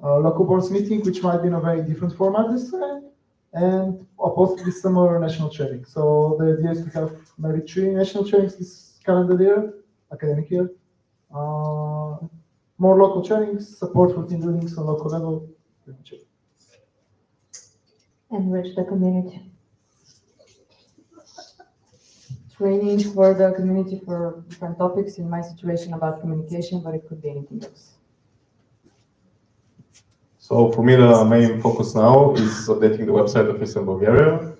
Speaker 3: local boards meeting, which might be in a very different format this time, and possibly summer national training. So the idea is to have maybe 3 national trainings this calendar year, academic year. More local trainings, support for team buildings on local level.
Speaker 5: Enrich the community. Training for the community for different topics, in my situation about communication, but it could be anything else.
Speaker 6: So for me, the main focus now is updating the website of ESN Bulgaria.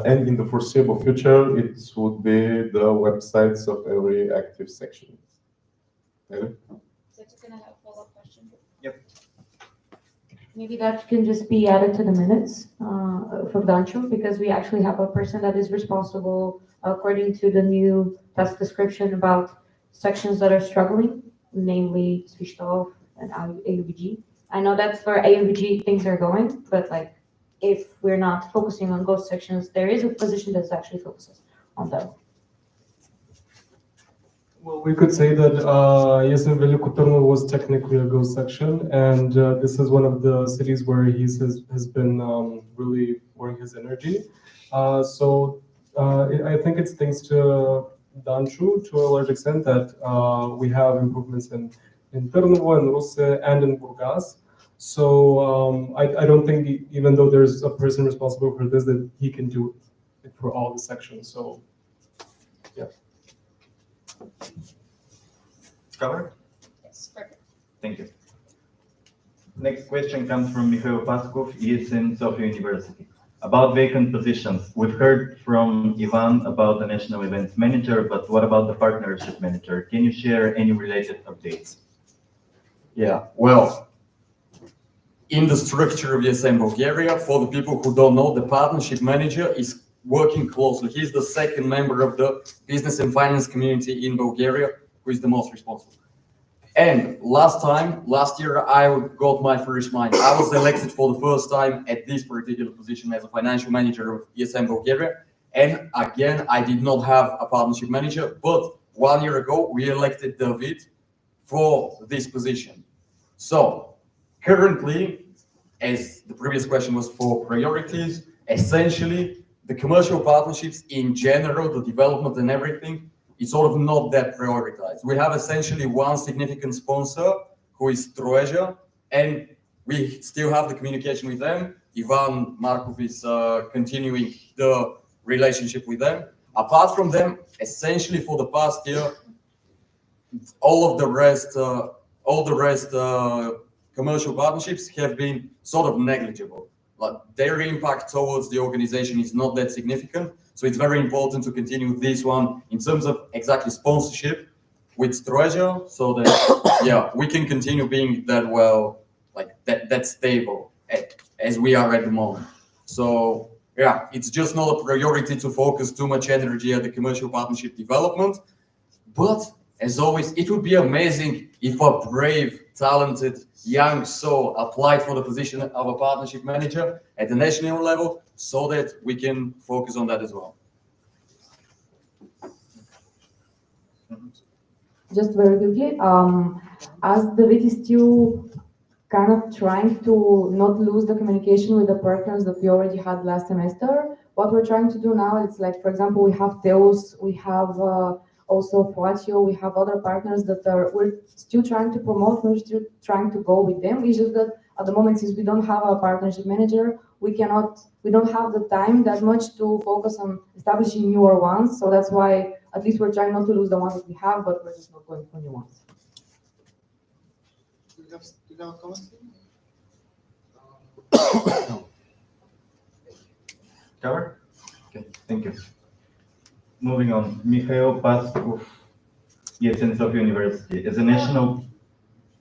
Speaker 6: And in the foreseeable future, it would be the websites of every active section. Maybe?
Speaker 11: Gonna have a follow-up question.
Speaker 7: Yep.
Speaker 5: Maybe that can just be added to the minutes for Dancho, because we actually have a person that is responsible according to the new task description about sections that are struggling, namely Svistov and AUBG. I know that for AUBG things are going, but like if we're not focusing on ghost sections, there is a position that actually focuses on them.
Speaker 1: Well, we could say that ESN Veliko Turnovo was technically a ghost section, and this is one of the cities where he has been really pouring his energy. I think it's thanks to Danchu to a large extent that we have improvements in Turnovo, in Ruse, and in Burgas. So I don't think, even though there's a person responsible for this, that he can do it for all the sections. So, yeah.
Speaker 7: Covered?
Speaker 11: Yes, perfect.
Speaker 7: Thank you. Next question comes from Mikhail Paskov, ESN Sofia University. About vacant positions, we've heard from Ivan about the national events manager, but what about the partnership manager? Can you share any related updates?
Speaker 4: Yeah, well, in the structure of ESN Bulgaria, for the people who don't know, the partnership manager is working closely. He's the second member of the business and finance community in Bulgaria, who is the most responsible. And last year, I got my first mine. I was elected for the first time at this particular position as a financial manager of ESN Bulgaria. And again, I did not have a partnership manager, but 1 year ago, we elected David for this position. So currently, as the previous question was for priorities, essentially, the commercial partnerships in general, the development and everything, it's sort of not that prioritized. We have essentially one significant sponsor, who is Troeja, and we still have the communication with them. Ivan Markov is continuing the relationship with them. Apart from them, essentially for the past year, all the rest commercial partnerships have been sort of negligible. Like their impact towards the organization is not that significant. So it's very important to continue this one in terms of exactly sponsorship with Troeja, so that we can continue being that that stable as we are at the moment. So it's just not a priority to focus too much energy at the commercial partnership development. But as always, it would be amazing if a brave, talented, young soul applied for the position of a partnership manager at the national level, so that we can focus on that as well.
Speaker 5: Just very quickly, as David is still kind of trying to not lose the communication with the partners that we already had last semester, what we're trying to do now is, like, for example, we have Deus, we have also Poatio, we have other partners that we're still trying to promote, we're still trying to go with them. It's just that at the moment, since we don't have a partnership manager, we don't have the time that much to focus on establishing newer ones. So that's why at least we're trying not to lose the ones that we have, but we're just not going for new ones.
Speaker 13: Do you have a comment?
Speaker 7: No. Cover? Okay, thank you. Moving on, Mikhail Paskov, ESN Sofia University. As a national...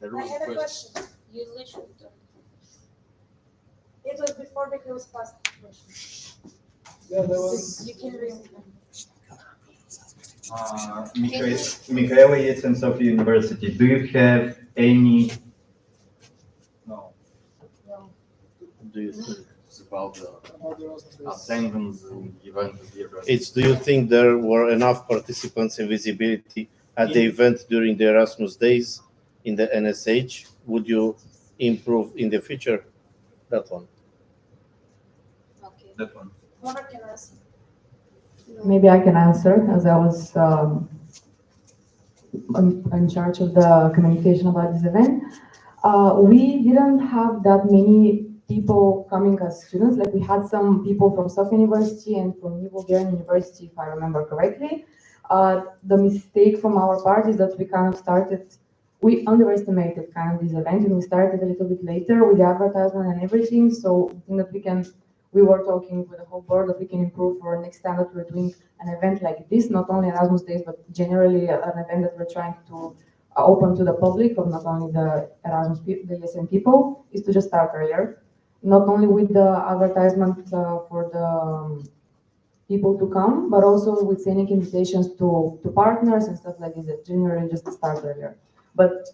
Speaker 11: I had a question. You literally don't. It was before Mikhail's past question.
Speaker 13: Yeah, there was.
Speaker 11: You can read
Speaker 7: Mikhail, ESN Sofia University. Do you have any...
Speaker 13: No.
Speaker 10: Do you think
Speaker 4: It's about the attendance and event of the Erasmus.
Speaker 10: it's do you think there were enough participants and visibility at the event during the Erasmus days in the NSH? Would you improve in the future? That one.
Speaker 11: Okay.
Speaker 7: That one.
Speaker 11: Mona can answer.
Speaker 5: Maybe I can answer, as I was in charge of the communication about this event. We didn't have that many people coming as students. Like, we had some people from Sofia University and from New Bulgarian University, if I remember correctly. The mistake from our part is that we underestimated kind of this event, and we started a little bit later with the advertisement and everything. So I think that we were talking with the whole board that we can improve for next time that we're doing an event like this, not only Erasmus Days, but generally an event that we're trying to open to the public, of not only the Erasmus people, the ESN people, is to just start earlier. Not only with the advertisement for the people to come, but also with sending invitations to partners and stuff like this, generally just to start earlier. But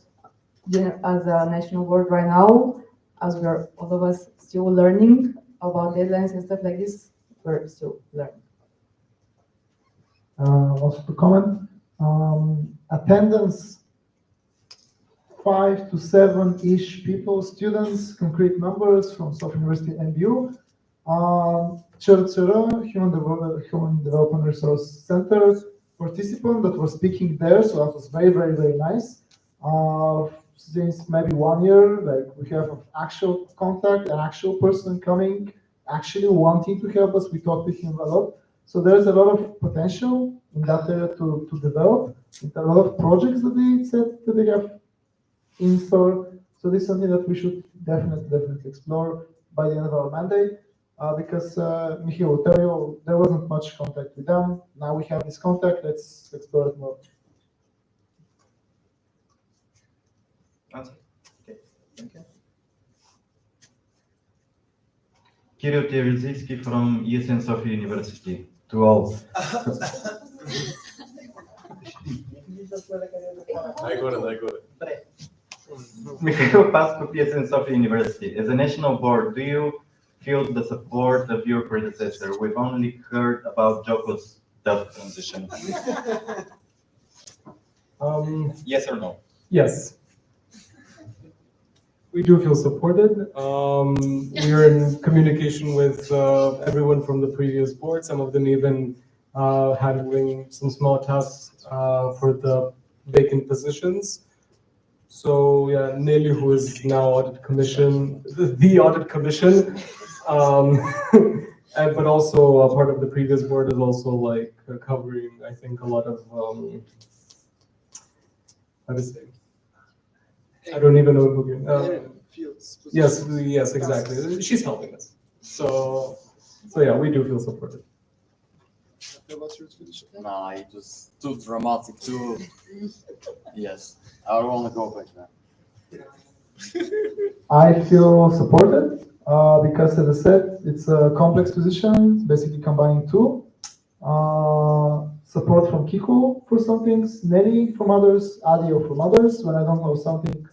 Speaker 5: as a national board right now, as we're all of us still learning about deadlines and stuff like this, we're still learning.
Speaker 3: Also to comment, attendance 5 to 7-ish people, students, concrete numbers from Sofia University MBU. Human Development Resource Center participant that was speaking there, so that was very, very, very nice. Since maybe 1 year, like, we have an actual contact, an actual person coming, actually wanting to help us. We talked to him a lot. So there's a lot of potential in that area to develop. A lot of projects that they said that they have in store. So this is something that we should definitely explore by the end of our mandate, because Michiel will tell you there wasn't much contact with them. Now we have this contact. Let's explore it more.
Speaker 7: Okay, thank you. Kirill Terezitsky from ESN Sofia University. To all.
Speaker 6: Najgore.
Speaker 7: Mikhail Pascu, ESN Sofia University. As a national board, do you feel the support of your predecessor? We've only heard about Joko's tough transition. Yes or no?
Speaker 1: Yes. We do feel supported. We are in communication with everyone from the previous board, some of them even handling some small tasks for the vacant positions. So yeah, Nelly, who is now audit commission, the audit commission, but also a part of the previous board is also like covering, I think, a lot of how to say. I don't even know who. Yes, yes, exactly. She's helping us. So yeah, we do feel supported.
Speaker 4: Nah, it was too dramatic, too. Yes, I don't want to go back there.
Speaker 3: I feel supported because, as I said, it's a complex position, basically combining two. Support from Kiko for some things, Nelly from others, Adio from others. When I don't know something,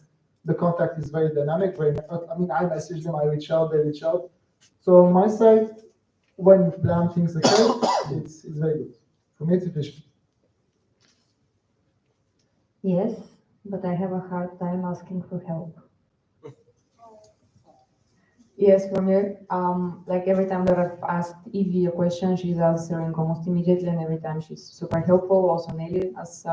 Speaker 3: the contact is very dynamic. I mean, I message them, I reach out, they reach out. So on my side, when you plan things ahead, it's very good. For me, it's efficient.
Speaker 2: Yes, but I have a hard time asking for help.
Speaker 5: Yes, for me, like every time that I've asked Evie a question, she's answering almost immediately, and every time she's super helpful. Also, Nelly, as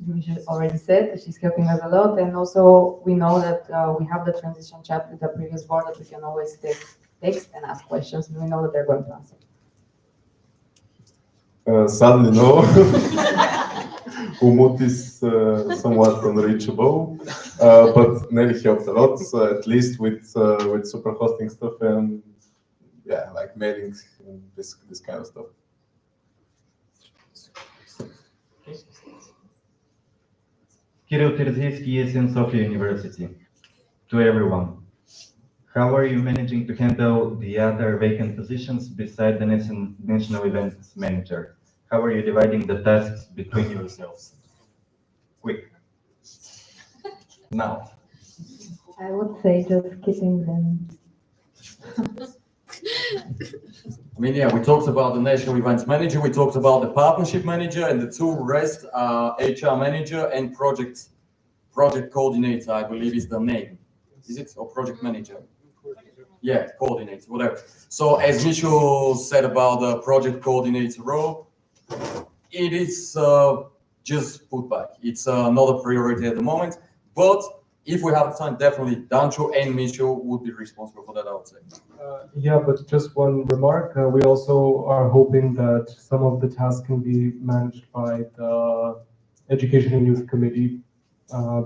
Speaker 5: Misha already said, she's helping us a lot, and also we know that we have the transition chat with the previous board that we can always text and ask questions, and we know that they're going to answer.
Speaker 6: Sadly, no. Umut is somewhat unreachable, but Nelly helped a lot, at least with super hosting stuff and yeah, like mailings and this kind of stuff.
Speaker 7: Kirill Terzievsky, ESN Sofia University. To everyone, how are you managing to handle the other vacant positions beside the national events manager? How are you dividing the tasks between yourselves? Quick. Now.
Speaker 2: I would say just keeping them.
Speaker 4: I mean, yeah, we talked about the national events manager, we talked about the partnership manager, and the two rest are HR manager and project coordinator, I believe is the name. Is it? Or project manager? Yeah, coordinator, whatever. So as Micho said about the project coordinator role, it is just put back. It's not a priority at the moment, but if we have time, definitely Dancho and Micho would be responsible for that, I would say.
Speaker 1: Yeah, but just one remark. We also are hoping that some of the tasks can be managed by the Education and Youth Committee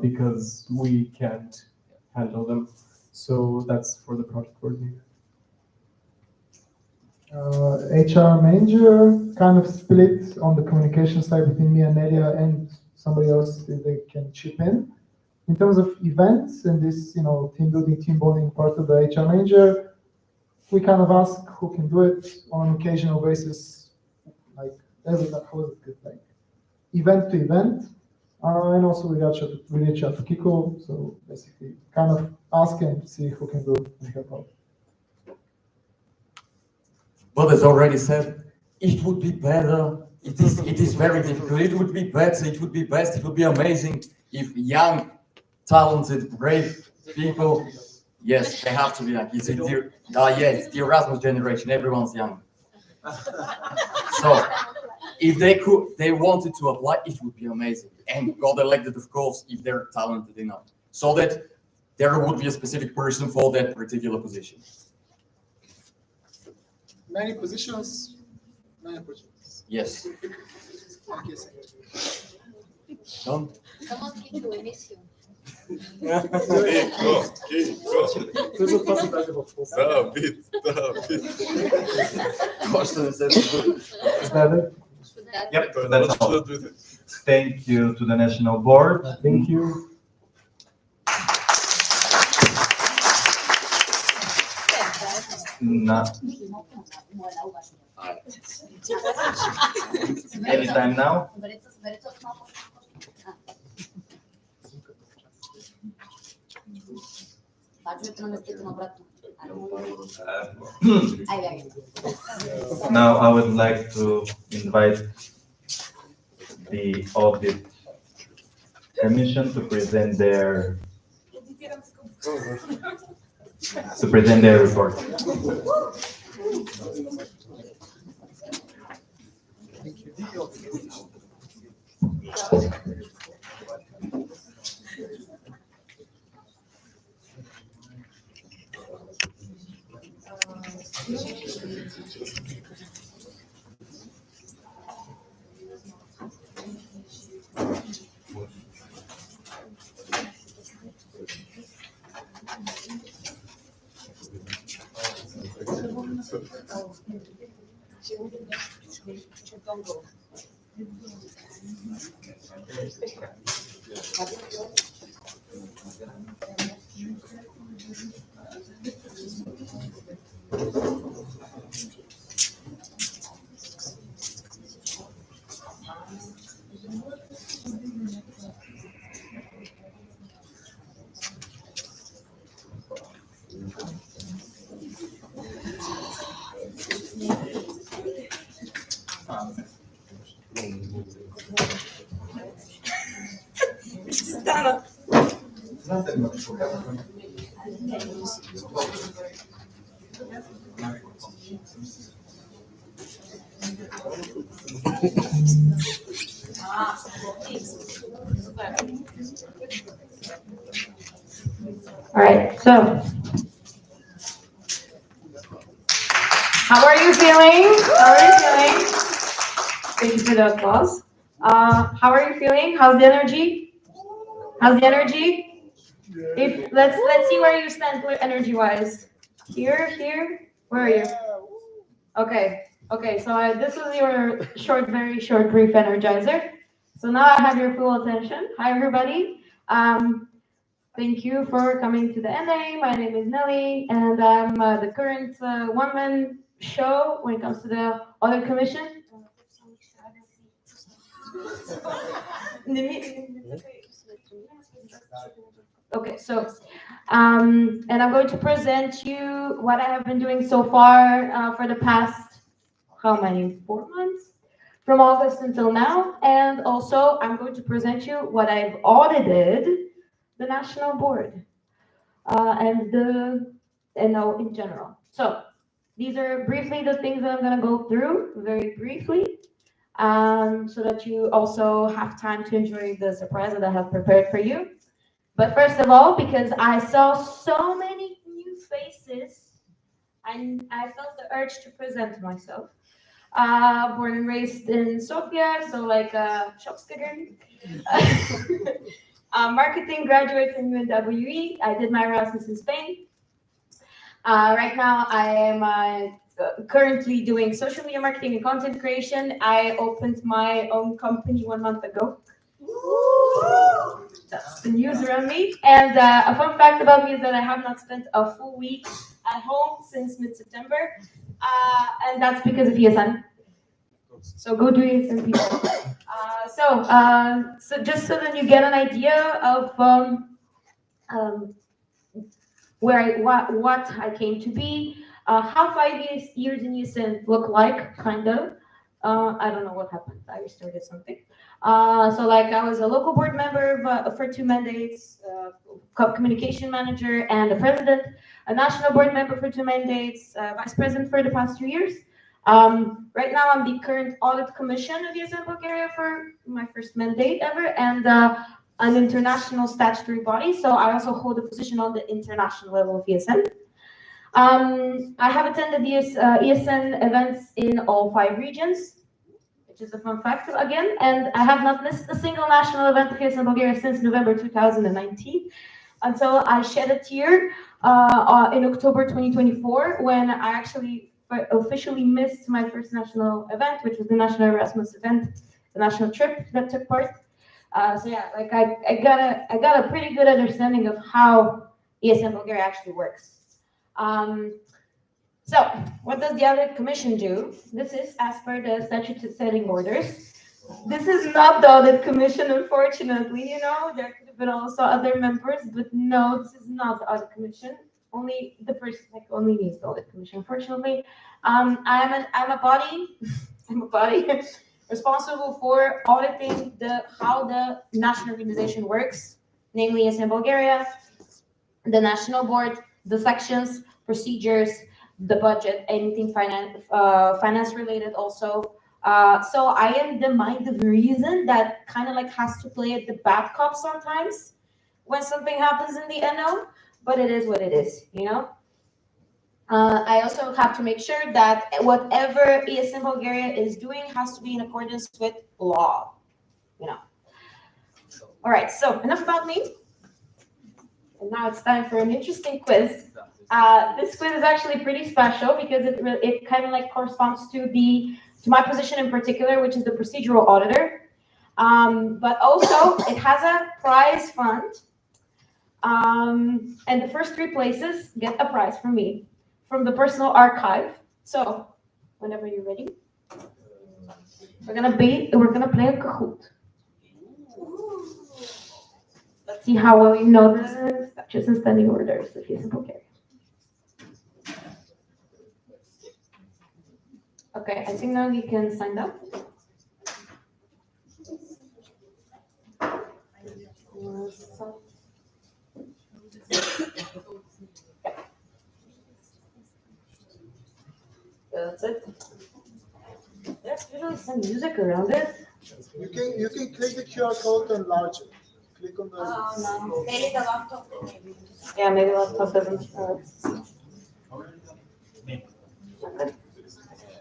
Speaker 1: because we can't handle them. So that's for the project coordinator.
Speaker 3: HR manager kind of split on the communication side between me and Nelia and somebody else if they can chip in. In terms of events and this, team building, team bonding part of the HR manager, we kind of ask who can do it on an occasional basis, like event to event. And also we reach out to Kiko, so basically kind of ask him to see who can do it and help out.
Speaker 4: But as already said, it would be better. It is very difficult. It would be better. It would be best. It would be amazing if young, talented, brave people. Yes, they have to be young. It's the Erasmus generation. Everyone's young. So if they wanted to apply, it would be amazing. And got elected, of course, if they're talented enough, so that there would be a specific person for that particular position.
Speaker 13: Many positions, many opportunities.
Speaker 4: Yes.
Speaker 9: Come on, Kiko, inicio.
Speaker 1: Is that it?
Speaker 7: Yep, that's all. Thank you to the National Board.
Speaker 1: Thank you.
Speaker 7: Anytime now. Now I would like to invite the audit commission to present their report.
Speaker 5: All right, so how are you feeling? How are you feeling? Thank you for the applause. How are you feeling? How's the energy? How's the energy? If let's see where you stand energy wise. Here. Where are you? Okay. So this was your very short, brief energizer. So now I have your full attention. Hi, everybody. Thank you for coming to the NA. My name is Nelly, and I'm the current one-man show when it comes to the audit commission. Okay, so, and I'm going to present you what I have been doing so far for the past, how many, 4 months? From August until now. And also, I'm going to present you what I've audited the national board and the NO in general. So these are briefly the things that I'm going to go through very briefly, so that you also have time to enjoy the surprise that I have prepared for you. But first of all, because I saw so many new faces, I felt the urge to present myself. Born and raised in Sofia, so like Shopskagern. Marketing graduate from UNWE. I did my Erasmus in Spain. Right now, I am currently doing social media marketing and content creation. I opened my own company 1 month ago. That's the news around me. And a fun fact about me is that I have not spent a full week at home since mid-September. And that's because of ESN. So go do ESN, people. So just so that you get an idea of what I came to be, how 5 years in ESN look like, kind of. I don't know what happened. I restarted something. So like I was a local board member for 2 mandates, communication manager and a president, a national board member for 2 mandates, vice president for the past 2 years. Right now I'm the current audit commission of ESN Bulgaria for my first mandate ever, and an international statutory body. So I also hold a position on the international level of ESN. I have attended ESN events in all 5 regions, which is a fun fact again, and I have not missed a single national event of ESN Bulgaria since November 2019, until I shed a tear in October 2024, when I actually officially missed my first national event, which was the National Erasmus event, the national trip that took part. So yeah, like I got a pretty good understanding of how ESN Bulgaria actually works. So what does the audit commission do? This is as per the statute setting orders. This is not the audit commission, unfortunately. You know, there could have been also other members, but no, this is not the audit commission. Only the person, like only me is the audit commission. Unfortunately, I'm a body, I'm a body responsible for auditing how the national organization works, namely ESN Bulgaria, the national board, the sections, procedures, the budget, anything finance related also. So I am the mind of reason that kind of like has to play at the bad cop sometimes when something happens in the NO, but it is what it is, you know? I also have to make sure that whatever ESN Bulgaria is doing has to be in accordance with law, you know? All right, so enough about me. And now it's time for an interesting quiz. This quiz is actually pretty special because it kind of like corresponds to my position in particular, which is the procedural auditor. But also it has a prize fund. And the first 3 places get a prize from me, from the personal archive. So whenever you're ready, we're gonna play a Kahoot. Let's see how well you know the statutes and standing orders of ESN Bulgaria. Okay, I think now you can sign up. That's it. There's usually some music around it.
Speaker 13: You can click the QR code to enlarge it. Click on the.
Speaker 5: No. Maybe the laptop. Yeah, maybe the laptop doesn't.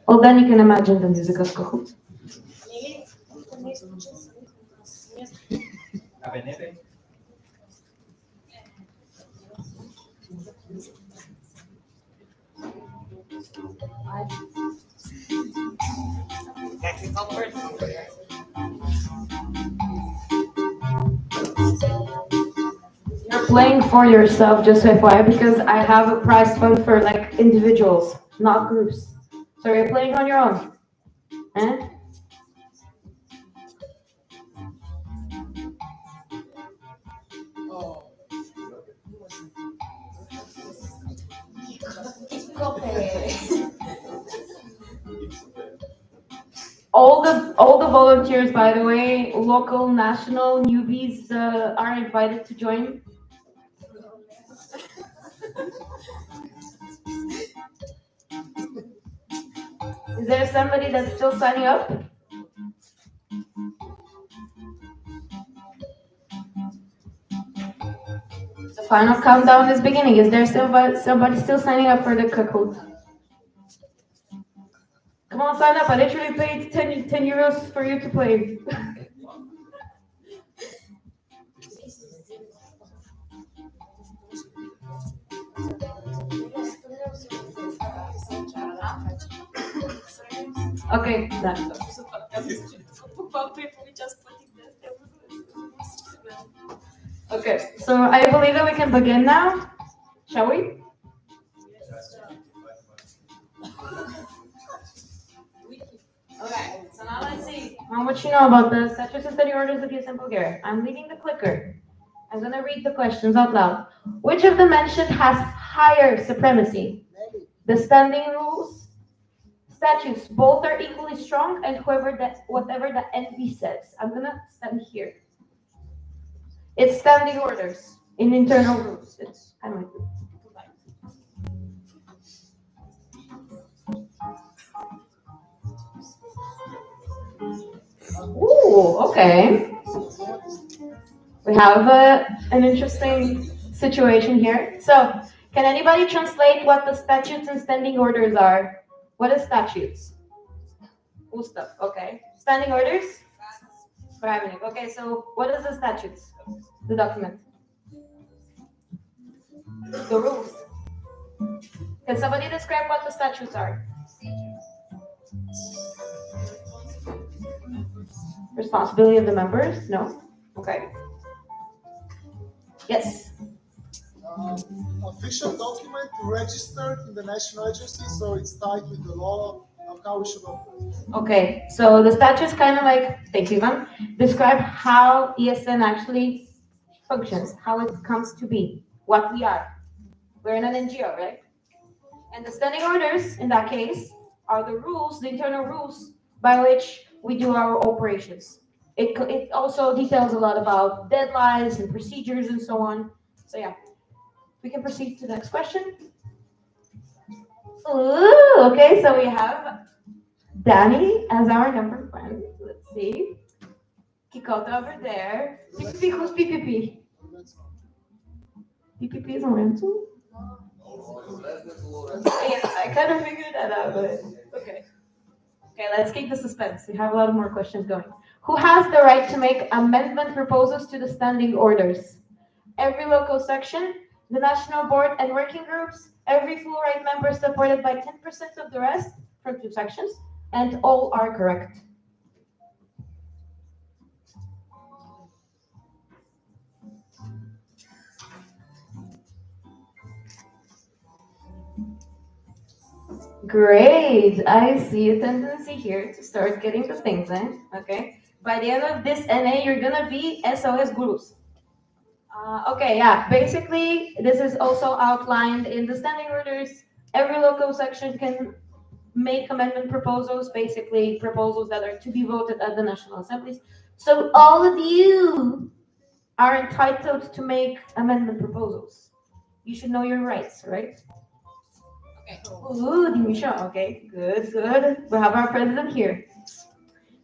Speaker 5: Well, then you can imagine the music of Kahoot. You're playing for yourself, just FYI, because I have a prize fund for like individuals, not groups. So you're playing on your own. Eh? All the volunteers, by the way, local, national, newbies are invited to join. Is there somebody that's still signing up? The final countdown is beginning. Is there somebody still signing up for the Kahoot? Come on, sign up. I literally paid 10 euros for you to play. Okay, done. Okay, so I believe that we can begin now. Shall we? Okay, so now let's see how much you know about the statutes and standing orders of ESN Bulgaria. I'm leaving the clicker. I'm going to read the questions out loud. Which of the mentioned has higher supremacy? The standing rules, statutes, both are equally strong, and whatever the NV says. I'm going to stand here. It's standing orders in internal rules. It's kind of like this. Ooh, okay. We have an interesting situation here. So, can anybody translate what the statutes and standing orders are? What is statutes? Ustav, okay. Standing orders? Pravilnik. Okay, so what is the statutes? The document. The rules. Can somebody describe what the statutes are? Responsibility of the members? No? Okay. Yes.
Speaker 13: Official document registered in the national agency, so it's tied with the law how we should operate.
Speaker 5: Okay, so the statute is kind of like, thank you, Ivan, describe how ESN actually functions, how it comes to be, what we are. We're in an NGO, right? And the standing orders, in that case, are the rules, the internal rules by which we do our operations. It also details a lot about deadlines and procedures and so on. So yeah, we can proceed to the next question. Ooh, okay, so we have Danny as our number one. Let's see. Kikota over there. PPP, who's PPP? PPP is Lorenzo? Yeah, I kind of figured that out, but okay. Okay, let's keep the suspense. We have a lot more questions going. Who has the right to make amendment proposals to the standing orders? Every local section, the national board and working groups, every full right member supported by 10% of the rest from 2 sections, and all are correct. Great. I see a tendency here to start getting the things in. Okay. By the end of this NA, you're gonna be SOS gurus. Okay, yeah. Basically, this is also outlined in the standing orders. Every local section can make amendment proposals, basically proposals that are to be voted at the National Assemblies. So all of you are entitled to make amendment proposals. You should know your rights, right? Okay. Ooh, Dimisha. Okay, good, good. We have our president here.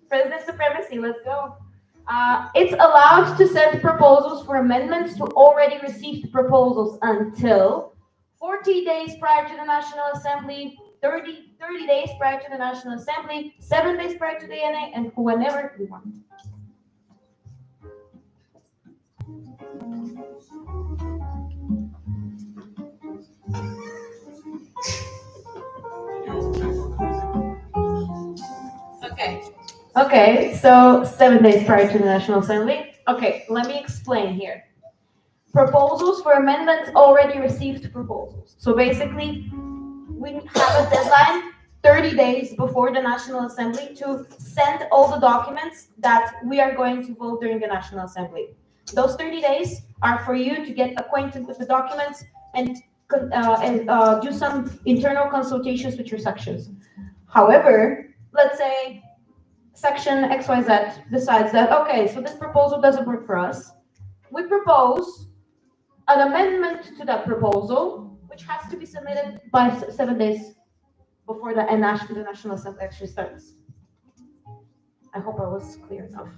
Speaker 5: President supremacy, let's go. It's allowed to send proposals for amendments to already received proposals until 40 days prior to the National Assembly, 30 days prior to the National Assembly, 7 days prior to the NA, and whenever we want. Okay. Okay, so 7 days prior to the National Assembly. Okay, let me explain here. Proposals for amendments already received proposals. So basically, we have a deadline 30 days before the National Assembly to send all the documents that we are going to vote during the National Assembly. Those 30 days are for you to get acquainted with the documents and do some internal consultations with your sections. However, let's say section XYZ decides that, okay, so this proposal doesn't work for us. We propose an amendment to that proposal, which has to be submitted by 7 days before the National Assembly actually starts. I hope I was clear enough.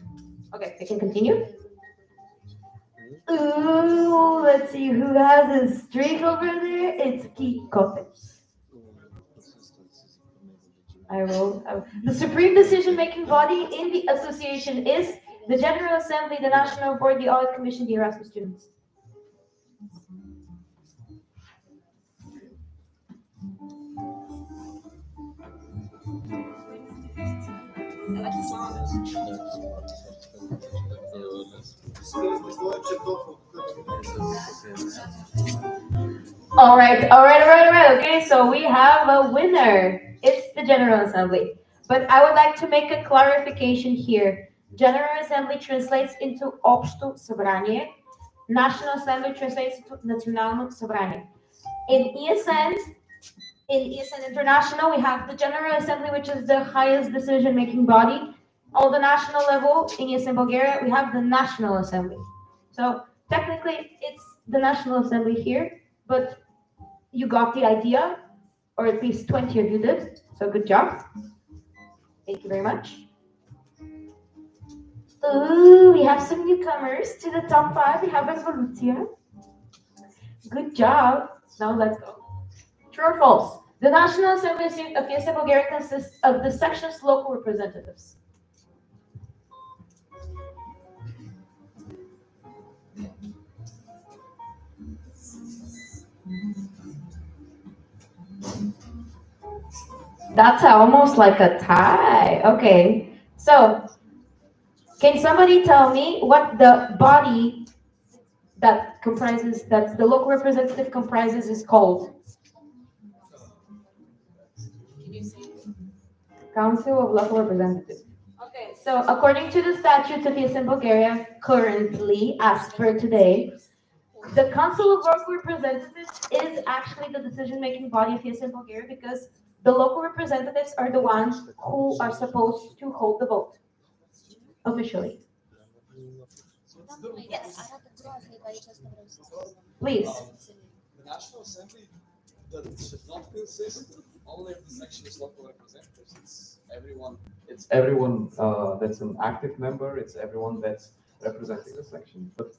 Speaker 5: Okay, I can continue. Ooh, let's see who has a streak over there. It's Kikote. I will. The supreme decision-making body in the association is the General Assembly, the National Board, the Audit Commission, the Erasmus students. All right. Okay, so we have a winner. It's the General Assembly. But I would like to make a clarification here. General Assembly translates into Общо събрание. National Assembly translates to Национално събрание. In ESN International, we have the General Assembly, which is the highest decision-making body. On the national level, in ESN Bulgaria, we have the National Assembly. So technically, it's the National Assembly here, but you got the idea, or at least 20 of you did. So good job. Thank you very much. Ooh, we have some newcomers to the top 5. We have Evolutia. Good job. Now let's go. True or false? The National Assembly of ESN Bulgaria consists of the section's local representatives. That's almost like a tie. Okay. So, can somebody tell me what the body that the local representative comprises is called? Council of Local Representatives. Okay, so according to the statutes of ESN Bulgaria, currently, as per today, the Council of Local Representatives is actually the decision-making body of ESN Bulgaria because the local representatives are the ones who are supposed to hold the vote officially. Yes. Please.
Speaker 14: The National Assembly that should not consist only of the section's local representatives. It's everyone.
Speaker 4: It's everyone that's an active member. It's everyone that's representing the section. But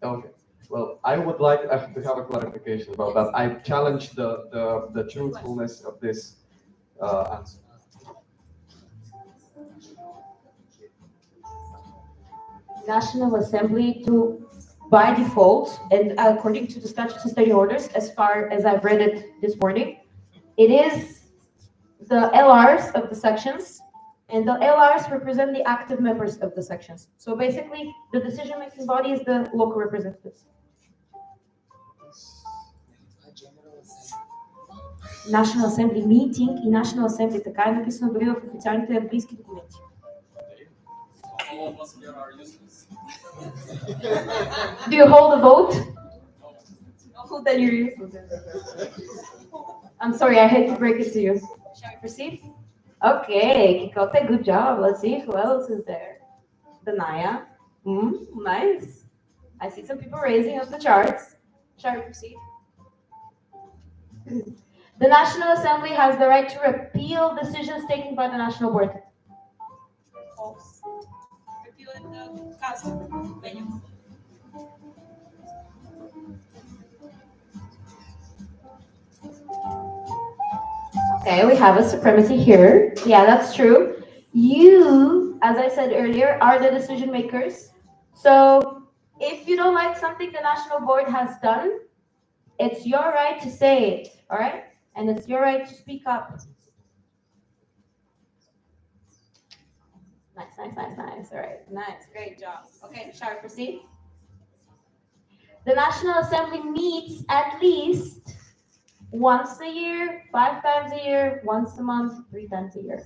Speaker 4: okay, well, I would like to have a clarification about that. I challenge the truthfulness of this answer.
Speaker 5: National Assembly to, by default, and according to the statutes and study orders, as far as I've read it this morning, it is the LRs of the sections, and the LRs represent the active members of the sections. So basically, the decision-making body is the local representatives. National Assembly meeting и National Assembly, така е написано дори в официалните английски документи.
Speaker 14: All of us here are useless.
Speaker 5: Do you hold a vote? Oh, then you're useless. I'm sorry, I hate to break it to you. Shall we proceed? Okay, Kikote, good job. Let's see who else is there. Danaya. Nice. I see some people raising up the charts. Shall we proceed? The National Assembly has the right to repeal decisions taken by the National Board.
Speaker 11: False. Repeal in the council venue.
Speaker 5: Okay, we have a supremacy here. Yeah, that's true. You, as I said earlier, are the decision makers. So if you don't like something the National Board has done, it's your right to say it, all right? And it's your right to speak up. Nice. All right, nice, great job. Okay, shall we proceed? The National Assembly meets at least once a year, 5 times a year, once a month, 3 times a year.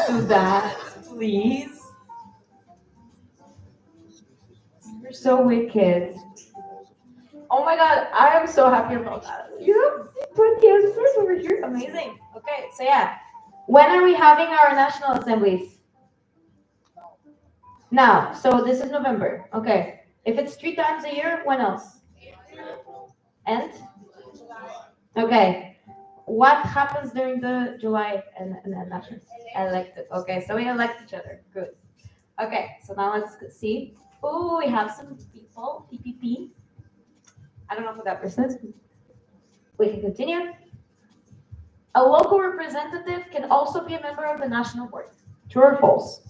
Speaker 5: Do that, please. You're so wicked. Oh my God, I am so happy about that. You have 20 answers over here. Amazing. Okay, so yeah. When are we having our national assemblies? Now, so this is November. Okay. If it's 3 times a year, when else? And? Okay. What happens during the July and national? Elected. Okay, so we elect each other. Good. Okay, so now let's see. Oh, we have some people. PPP. I don't know who that person is. We can continue. A local representative can also be a member of the national board. True or false?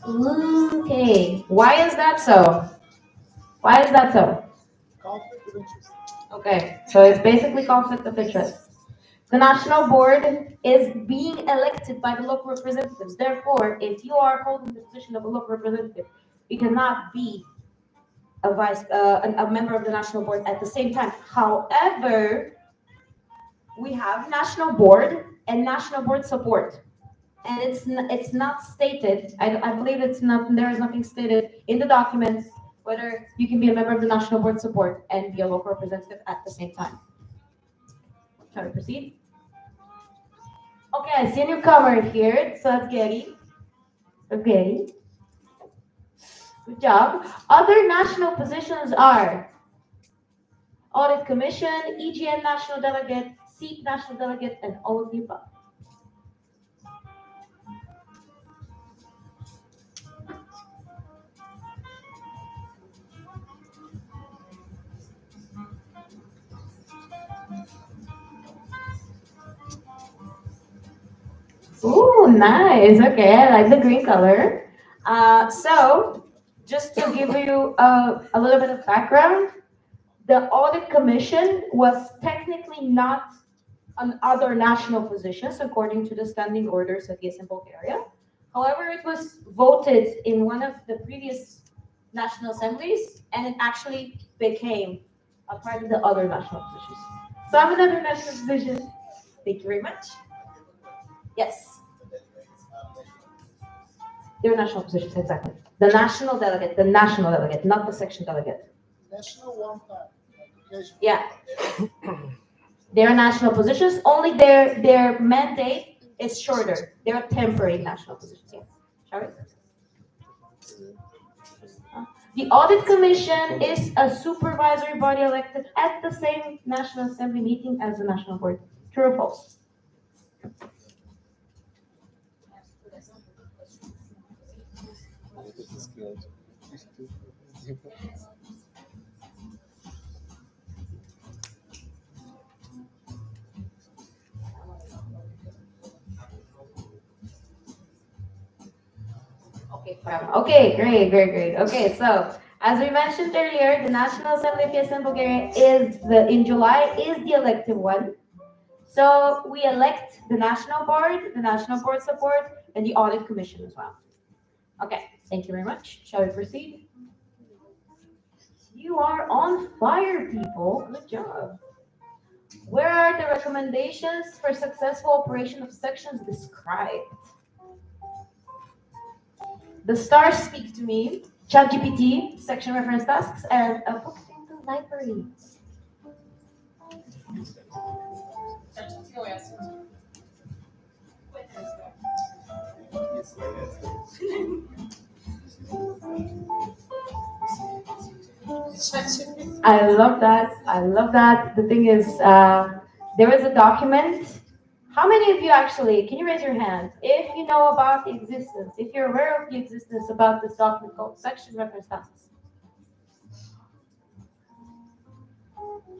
Speaker 5: Okay. Why is that so? Why is that so?
Speaker 13: Conflict of interest.
Speaker 5: Okay, so it's basically conflict of interest. The national board is being elected by the local representatives. Therefore, if you are holding the position of a local representative, you cannot be a member of the national board at the same time. However, we have national board and national board support, and it's not stated. I believe it's not. There is nothing stated in the documents whether you can be a member of the national board support and be a local representative at the same time. Shall we proceed? Okay, I see a newcomer here. So that's Gary. Gary. Good job. Other national positions are Audit Commission, EGN National Delegate, SEEP National Delegate, and all of the above. Ooh, nice. Okay, I like the green color. So, just to give you a little bit of background, the audit commission was technically not on other national positions according to the standing orders of ESN Bulgaria. However, it was voted in one of the previous national assemblies, and it actually became a part of the other national positions. So I'm another national position. Thank you very much. Yes. They're national positions, exactly. The national delegate, not the section delegate.
Speaker 13: National one time. Occasional.
Speaker 5: Yeah. They're national positions, only their mandate is shorter. They're temporary national positions. Yes. Shall we? The audit commission is a supervisory body elected at the same National Assembly meeting as the national board. True or false? Okay, great. Okay, so as we mentioned earlier, the National Assembly of ESN Bulgaria in July is the elective one. So we elect the national board support, and the audit commission as well. Okay, thank you very much. Shall we proceed? You are on fire, people. Good job. Where are the recommendations for successful operation of sections described? The stars speak to me, ChatGPT, section reference tasks, and a book in the library. I love that. The thing is, there is a document. How many of you actually, can you raise your hand if you know about the existence, if you're aware of the existence about this document called section reference tasks?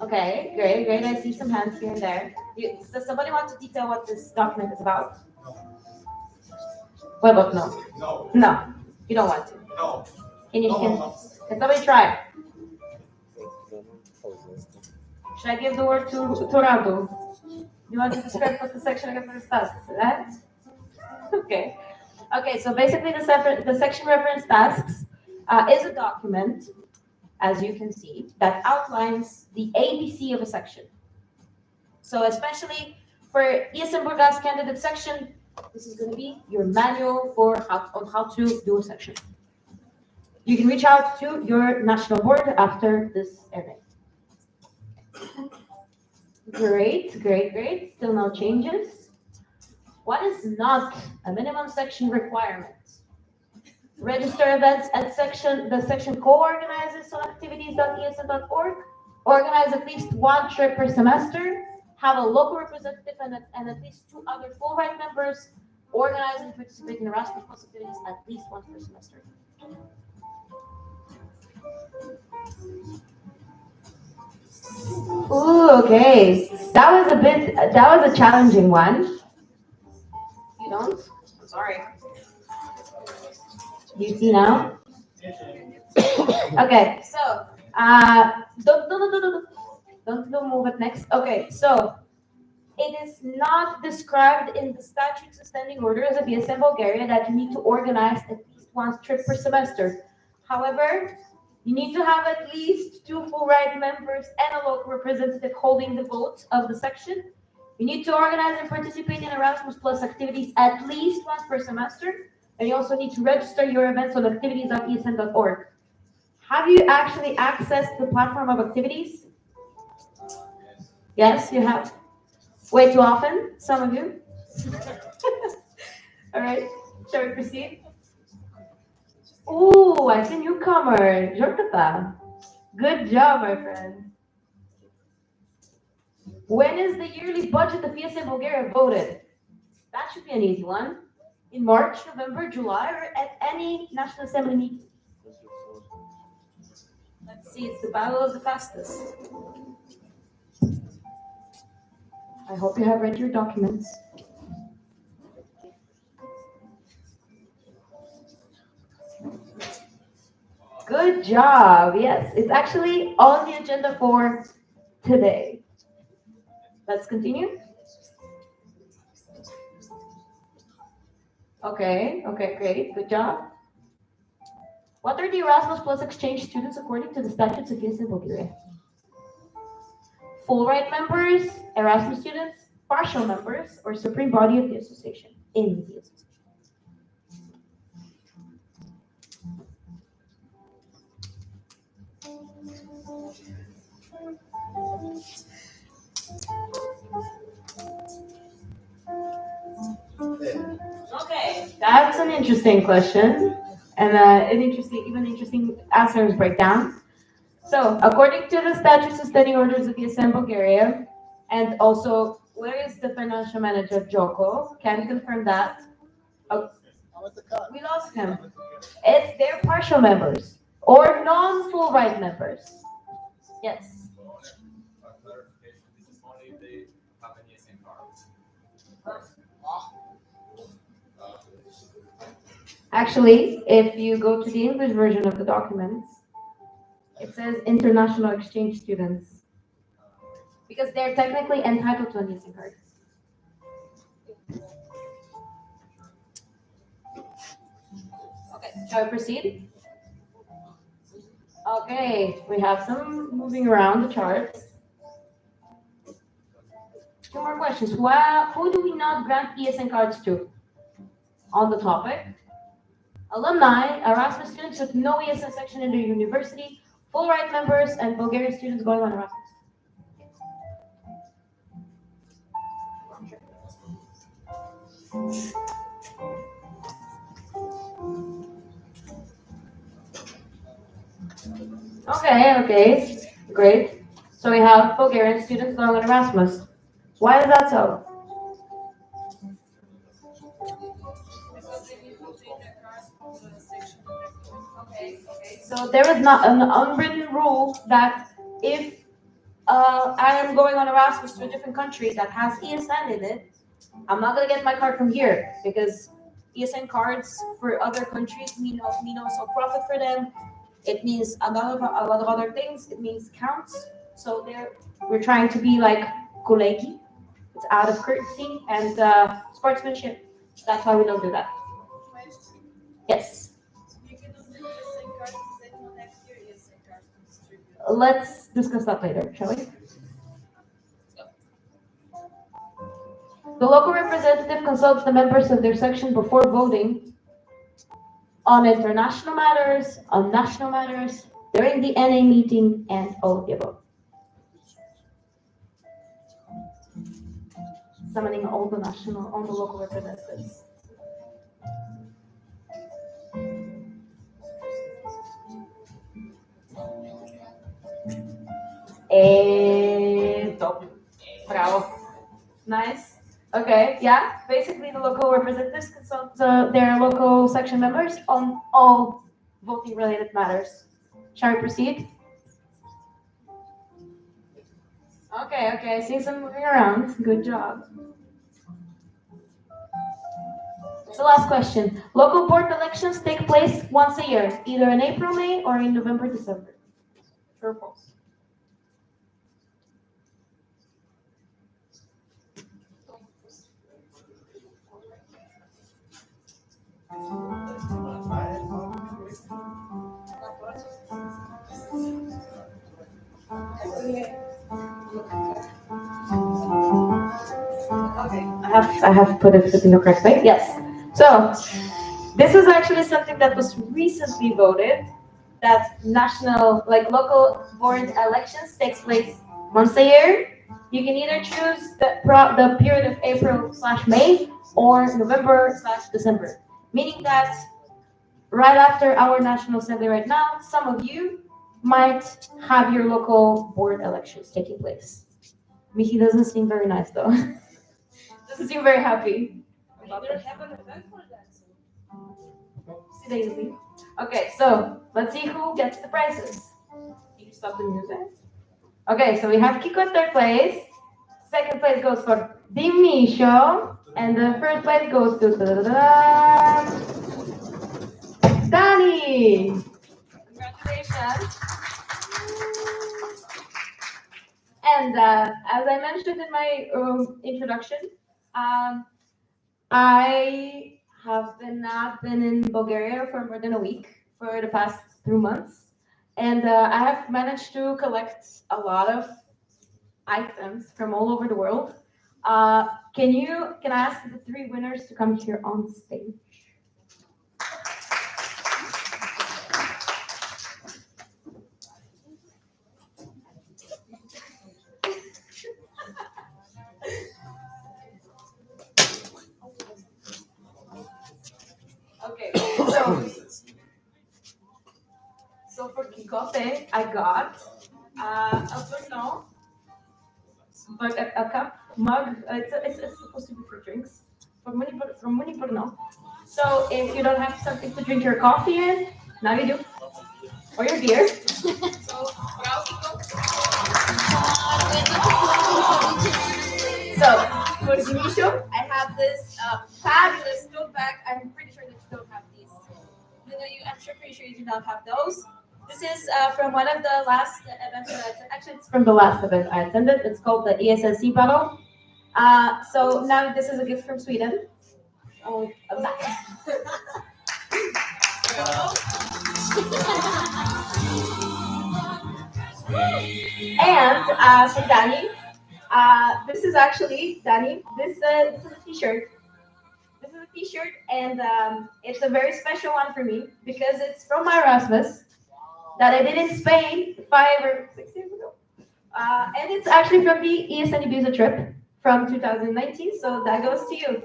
Speaker 5: Okay, great. I see some hands here and there. Does somebody want to detail what this document is about? What about no? No, you don't want to.
Speaker 14: No.
Speaker 5: Can somebody try? Should I give the word to Radu? You want to describe what the section reference tasks, right? Okay. So basically the section reference tasks is a document, as you can see, that outlines the ABC of a section. So especially for ESN Burgas candidate section, this is going to be your manual on how to do a section. You can reach out to your national board after this event. Great. Still no changes. What is not a minimum section requirement? Register events at the section co-organizes on activities.esn.org, organize at least one trip per semester, have a local representative and at least 2 other full right members, organize and participate in Erasmus Plus activities at least once per semester. Ooh, okay. That was a challenging one. You don't? I'm sorry. Do you see now? Okay, so don't move it next. Okay, so it is not described in the statutes and standing orders of ESN Bulgaria that you need to organize at least one trip per semester. However, you need to have at least 2 full right members and a local representative holding the vote of the section. You need to organize and participate in Erasmus Plus activities at least once per semester. And you also need to register your events on activities.esn.org. Have you actually accessed the platform of activities? Yes, you have. Way too often, some of you. All right, shall we proceed? Ooh, I see a newcomer, Jorkata. Good job, my friend. When is the yearly budget of ESN Bulgaria voted? That should be an easy one. In March, November, July, or at any National Assembly meeting? Let's see, it's the battle of the fastest. I hope you have read your documents. Good job. Yes, it's actually on the agenda for today. Let's continue. Okay, great. Good job. What are the Erasmus Plus exchange students according to the statutes of ESN Bulgaria? Full right members, Erasmus students, partial members, or supreme body of the association in the association. Okay, that's an interesting question, and even interesting answers breakdown. So, according to the statutes and standing orders of ESN Bulgaria, and also, where is the financial manager Joko? Can you confirm that? Oh, we lost him. It's their partial members or non-full right members. Yes. Actually, if you go to the English version of the documents, it says international exchange students because they're technically entitled to an ESN card. Okay, shall we proceed? Okay, we have some moving around the charts. Two more questions. Who do we not grant ESN cards to? On the topic, alumni, Erasmus students with no ESN section in their university, full right members, and Bulgarian students going on Erasmus. Okay, great. So we have Bulgarian students going on Erasmus. Why is that so? Okay. So there is not an unwritten rule that if I am going on Erasmus to a different country that has ESN in it, I'm not gonna get my card from here because ESN cards for other countries mean also profit for them. It means a lot of other things. It means counts. So we're trying to be like kolegi. It's out of courtesy and sportsmanship. That's why we don't do that. Yes. Let's discuss that later, shall we? The local representative consults the members of their section before voting on international matters, on national matters, during the NA meeting, and all of the above. Summoning all the local representatives. Top. Bravo. Nice. Okay, yeah. Basically, the local representatives consult their local section members on all voting-related matters. Shall we proceed? Okay. I see some moving around. Good job. So last question. Local board elections take place once a year, either in April, May, or in November, December. True or false? Okay, I have put it in the correct way. Yes. So this is actually something that was recently voted. That local board elections takes place once a year. You can either choose the period of April/May or November/December. Meaning that right after our National Assembly right now, some of you might have your local board elections taking place. Mickey doesn't seem very nice though. Doesn't seem very happy.
Speaker 11: We don't have an event for that.
Speaker 5: Okay, so let's see who gets the prizes. Can you stop the music? Okay, so we have Kiko in third place. Second place goes for Dimisho. And the first place goes to Danny. Congratulations. And as I mentioned in my introduction, I have been in Bulgaria for more than a week for the past 3 months, and I have managed to collect a lot of items from all over the world. Can I ask the three winners to come here on stage? Okay, so for Kikote, I got a Bruno, but a cup mug. It's supposed to be for drinks from Mini Bruno. So if you don't have something to drink your coffee in, now you do, or your beer. So for Dimisho, I have this fabulous tote bag. I'm pretty sure that you don't have these. I'm pretty sure you do not have those. This is from one of the last events actually it's from the last event I attended. It's called the ESN battle. So now this is a gift from Sweden. Oh, and for Danny, this is actually Danny. This is a T-shirt. This is a T-shirt, and it's a very special one for me because it's from my Erasmus that I did in Spain 5 or 6 years ago. And it's actually from the ESN Ibiza trip from 2019, so that goes to you.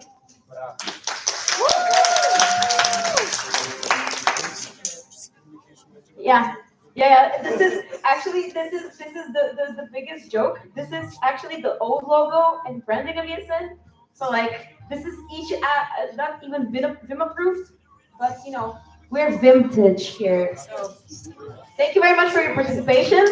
Speaker 5: Yeah. This is the biggest joke. This is actually the old logo and branding of ESN. So like this is each not even Vim approved, but we're vintage here. So thank you very much for your participation.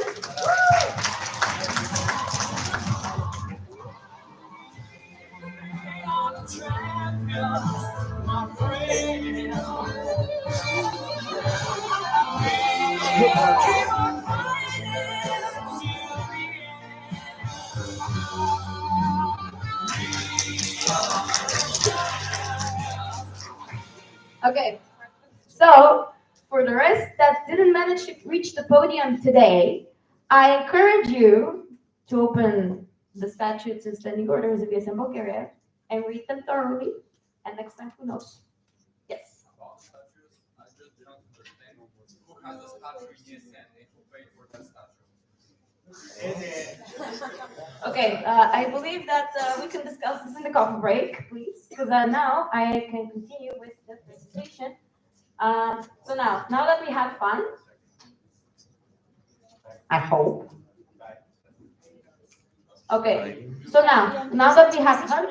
Speaker 5: Okay, so for the rest that didn't manage to reach the podium today, I encourage you to open the statutes and standing orders of ESN Bulgaria and read them thoroughly. And next time, who knows? Yes.
Speaker 14: I just didn't understand who has a statue in ESN and who paid for that statue.
Speaker 5: Okay, I believe that we can discuss this in the coffee break, please, because now I can continue with the presentation. So now that we had fun, I hope. Okay, so now that we have fun,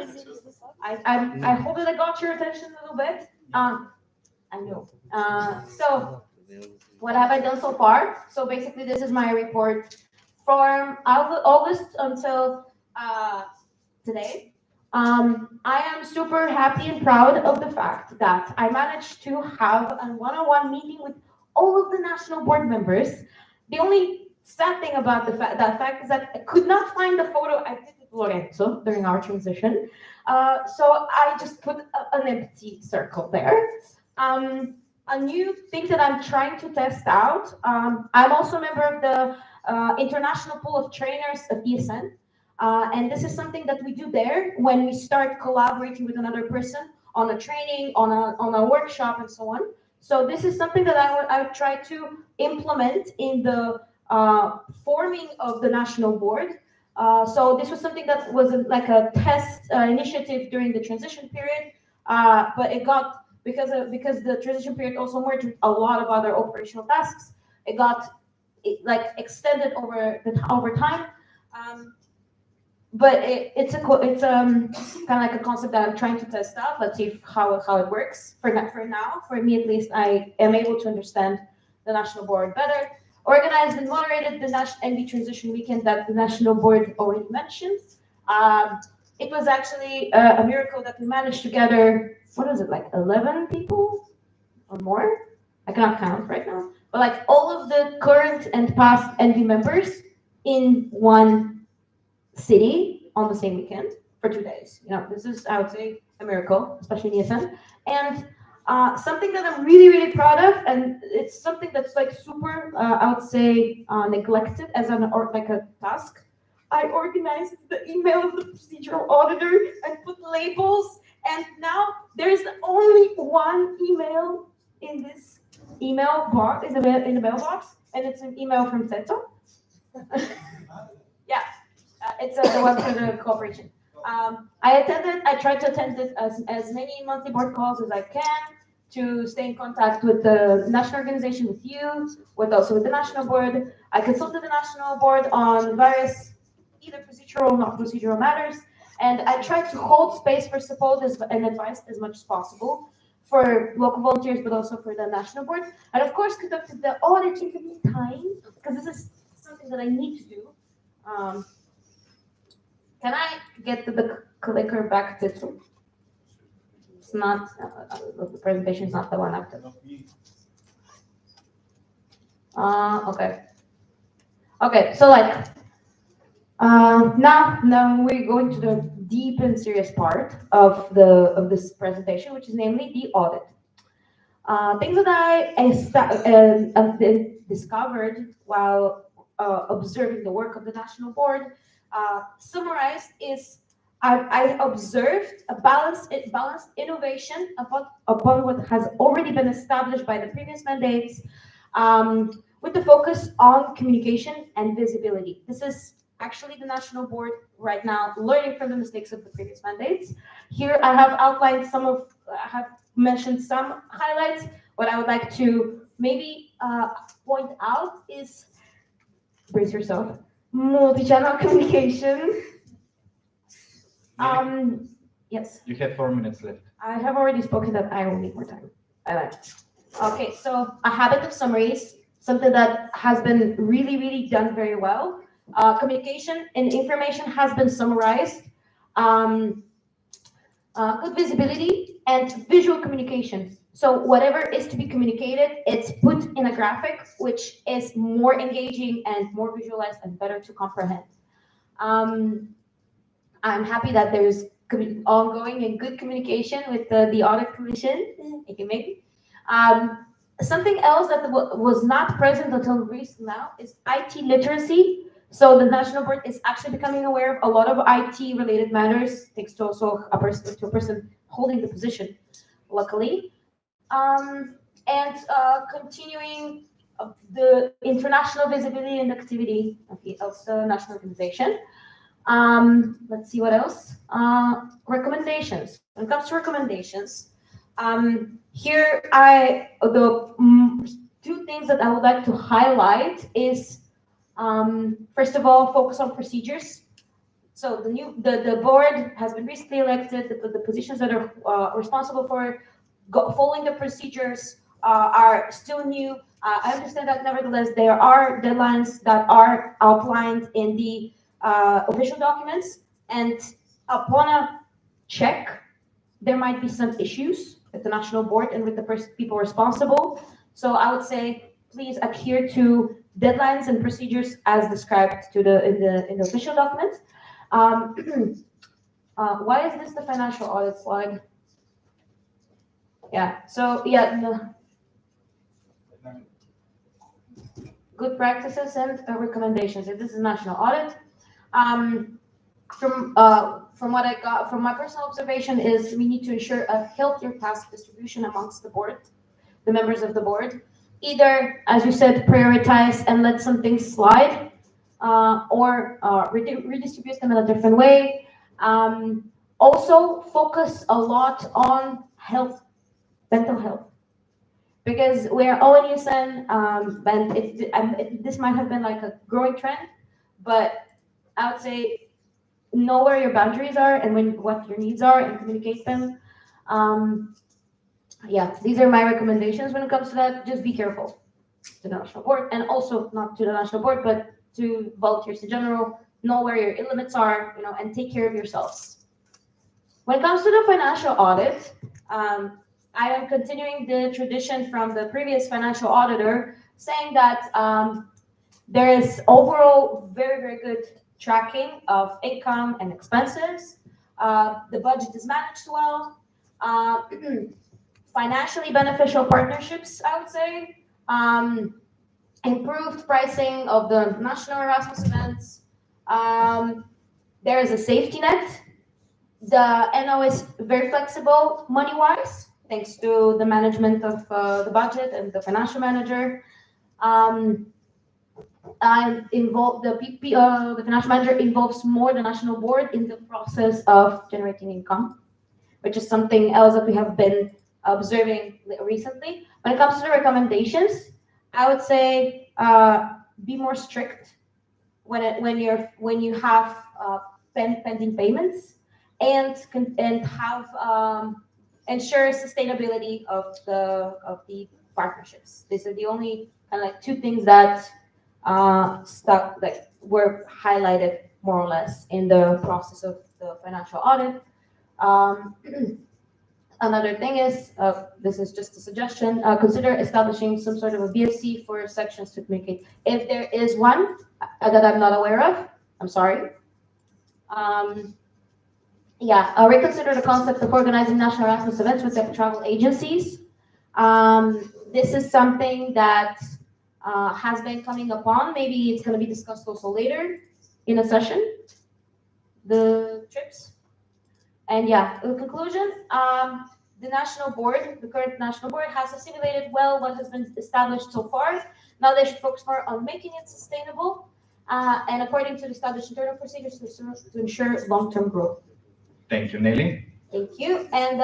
Speaker 5: I hope that I got your attention a little bit. I know. So what have I done so far? So basically, this is my report from August until today. I am super happy and proud of the fact that I managed to have a one-on-one meeting with all of the national board members. The only sad thing about that fact is that I could not find the photo I did with Lorenzo during our transition. So I just put an empty circle there. A new thing that I'm trying to test out. I'm also a member of the international pool of trainers of ESN. And this is something that we do there when we start collaborating with another person on a training, on a workshop, and so on. So this is something that I would try to implement in the forming of the national board. So this was something that was like a test initiative during the transition period, but it got because the transition period also merged with a lot of other operational tasks. It got extended over time. But it's kind of like a concept that I'm trying to test out. Let's see how it works. For now, for me at least, I am able to understand the national board better. Organized and moderated the NB transition weekend that the national board already mentioned. It was actually a miracle that we managed to gather, what is it, like 11 people or more? I cannot count right now. but like all of the current and past NV members in one city on the same weekend for 2 days. You know, this is, I would say, a miracle, especially in ESN. And something that I'm really, really proud of, and it's something that's like super, I would say, neglected as an or like a task. I organized the email of the procedural auditor and put labels, and now there's only one email in this email box, in the mailbox, and it's an email from Teto. Yeah, it's the one for the cooperation. I tried to attend it as many monthly board calls as I can to stay in contact with the national organization, with you, also with the national board. I consulted the national board on various either procedural or not procedural matters, and I tried to hold space for support and advice as much as possible for local volunteers, but also for the national board. And of course, conducted the audit in the meantime, because this is something that I need to do. Can I get the clicker back to two? It's not, the presentation is not the one after. Okay. Okay, so like, now we're going to the deep and serious part of this presentation, which is namely the audit. Things that I discovered while observing the work of the national board, summarized is I observed a balanced innovation upon what has already been established by the previous mandates, with the focus on communication and visibility. This is actually the national board right now learning from the mistakes of the previous mandates. Here I have outlined I have mentioned some highlights. What I would like to maybe point out is, brace yourself, multi-channel communication. Yes.
Speaker 7: You have 4 minutes left.
Speaker 5: I have already spoken that I will need more time. I like. Okay, so a habit of summaries, something that has been really, really done very well. Communication and information has been summarized. Good visibility and visual communication. So whatever is to be communicated, it's put in a graphic, which is more engaging and more visualized and better to comprehend. I'm happy that there's ongoing and good communication with the audit commission. Maybe. Something else that was not present until recent now is IT literacy. So the national board is actually becoming aware of a lot of IT related matters, thanks to also a person holding the position, luckily. And continuing the international visibility and activity of the national organization. Let's see what else. Recommendations. When it comes to recommendations, here the two things that I would like to highlight is, first of all, focus on procedures. So the board has been recently elected. The positions that are responsible for following the procedures are still new. I understand that nevertheless there are deadlines that are outlined in the official documents, and upon a check, there might be some issues with the national board and with the people responsible. So I would say, please adhere to deadlines and procedures as described in the official documents. Why is this the financial audit slide? Yeah. So yeah. Good practices and recommendations. If this is national audit, from what I got from my personal observation is we need to ensure a healthier task distribution amongst the board, the members of the board. Either, as you said, prioritize and let some things slide, or redistribute them in a different way. Also, focus a lot on health, mental health. Because we're all in ESN, and this might have been like a growing trend, but I would say know where your boundaries are and what your needs are and communicate them. Yeah, these are my recommendations when it comes to that. Just be careful to the national board, and also not to the national board, but to volunteers in general. Know where your limits are, and take care of yourselves. When it comes to the financial audit, I am continuing the tradition from the previous financial auditor saying that there is overall very, very good tracking of income and expenses. The budget is managed well. Financially beneficial partnerships, I would say. Improved pricing of the national Erasmus events. There is a safety net. The NO is very flexible money-wise, thanks to the management of the budget and the financial manager. The financial manager involves more the national board in the process of generating income, which is something else that we have been observing recently. When it comes to the recommendations, I would say be more strict when you have pending payments, and have ensure sustainability of the partnerships. These are the only kind of like two things that were highlighted more or less in the process of the financial audit. Another thing is, this is just a suggestion, consider establishing some sort of a BFC for sections to communicate. If there is one that I'm not aware of, I'm sorry. Reconsider the concept of organizing national Erasmus events with the travel agencies. This is something that has been coming upon. Maybe it's going to be discussed also later in a session, the trips. And in conclusion, the national board, the current national board, has assimilated well what has been established so far. Now they should focus more on making it sustainable and according to the established internal procedures to ensure long-term growth.
Speaker 7: Thank you, Nelly.
Speaker 5: Thank you. And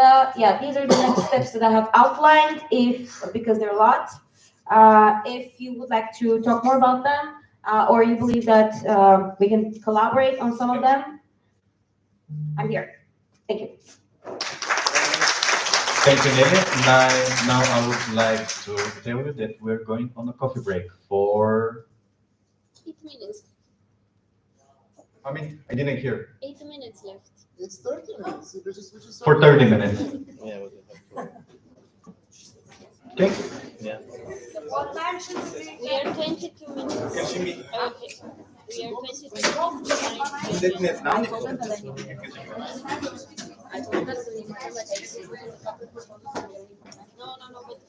Speaker 5: these are the next steps that I have outlined, because there are a lot. If you would like to talk more about them, or you believe that we can collaborate on some of them, I'm here. Thank you.
Speaker 7: Thank you, Nelly. Now I would like to tell you that we're going on a coffee break for
Speaker 8: 8 minutes.
Speaker 7: I didn't hear.
Speaker 8: 8 minutes left.
Speaker 13: It's 30 minutes. We just
Speaker 7: For 30 minutes. Okay.
Speaker 10: Yeah.
Speaker 11: What time should we be?
Speaker 8: We are 22 minutes. Okay. We are 22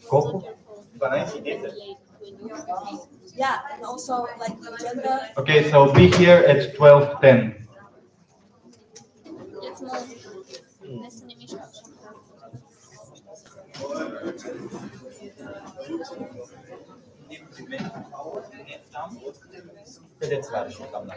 Speaker 7: Coco?
Speaker 11: Yeah, and also like the agenda.
Speaker 7: Okay, so be here at 12:10.
Speaker 8: Let's move.
Speaker 7: Cât de-ți lași, doamna?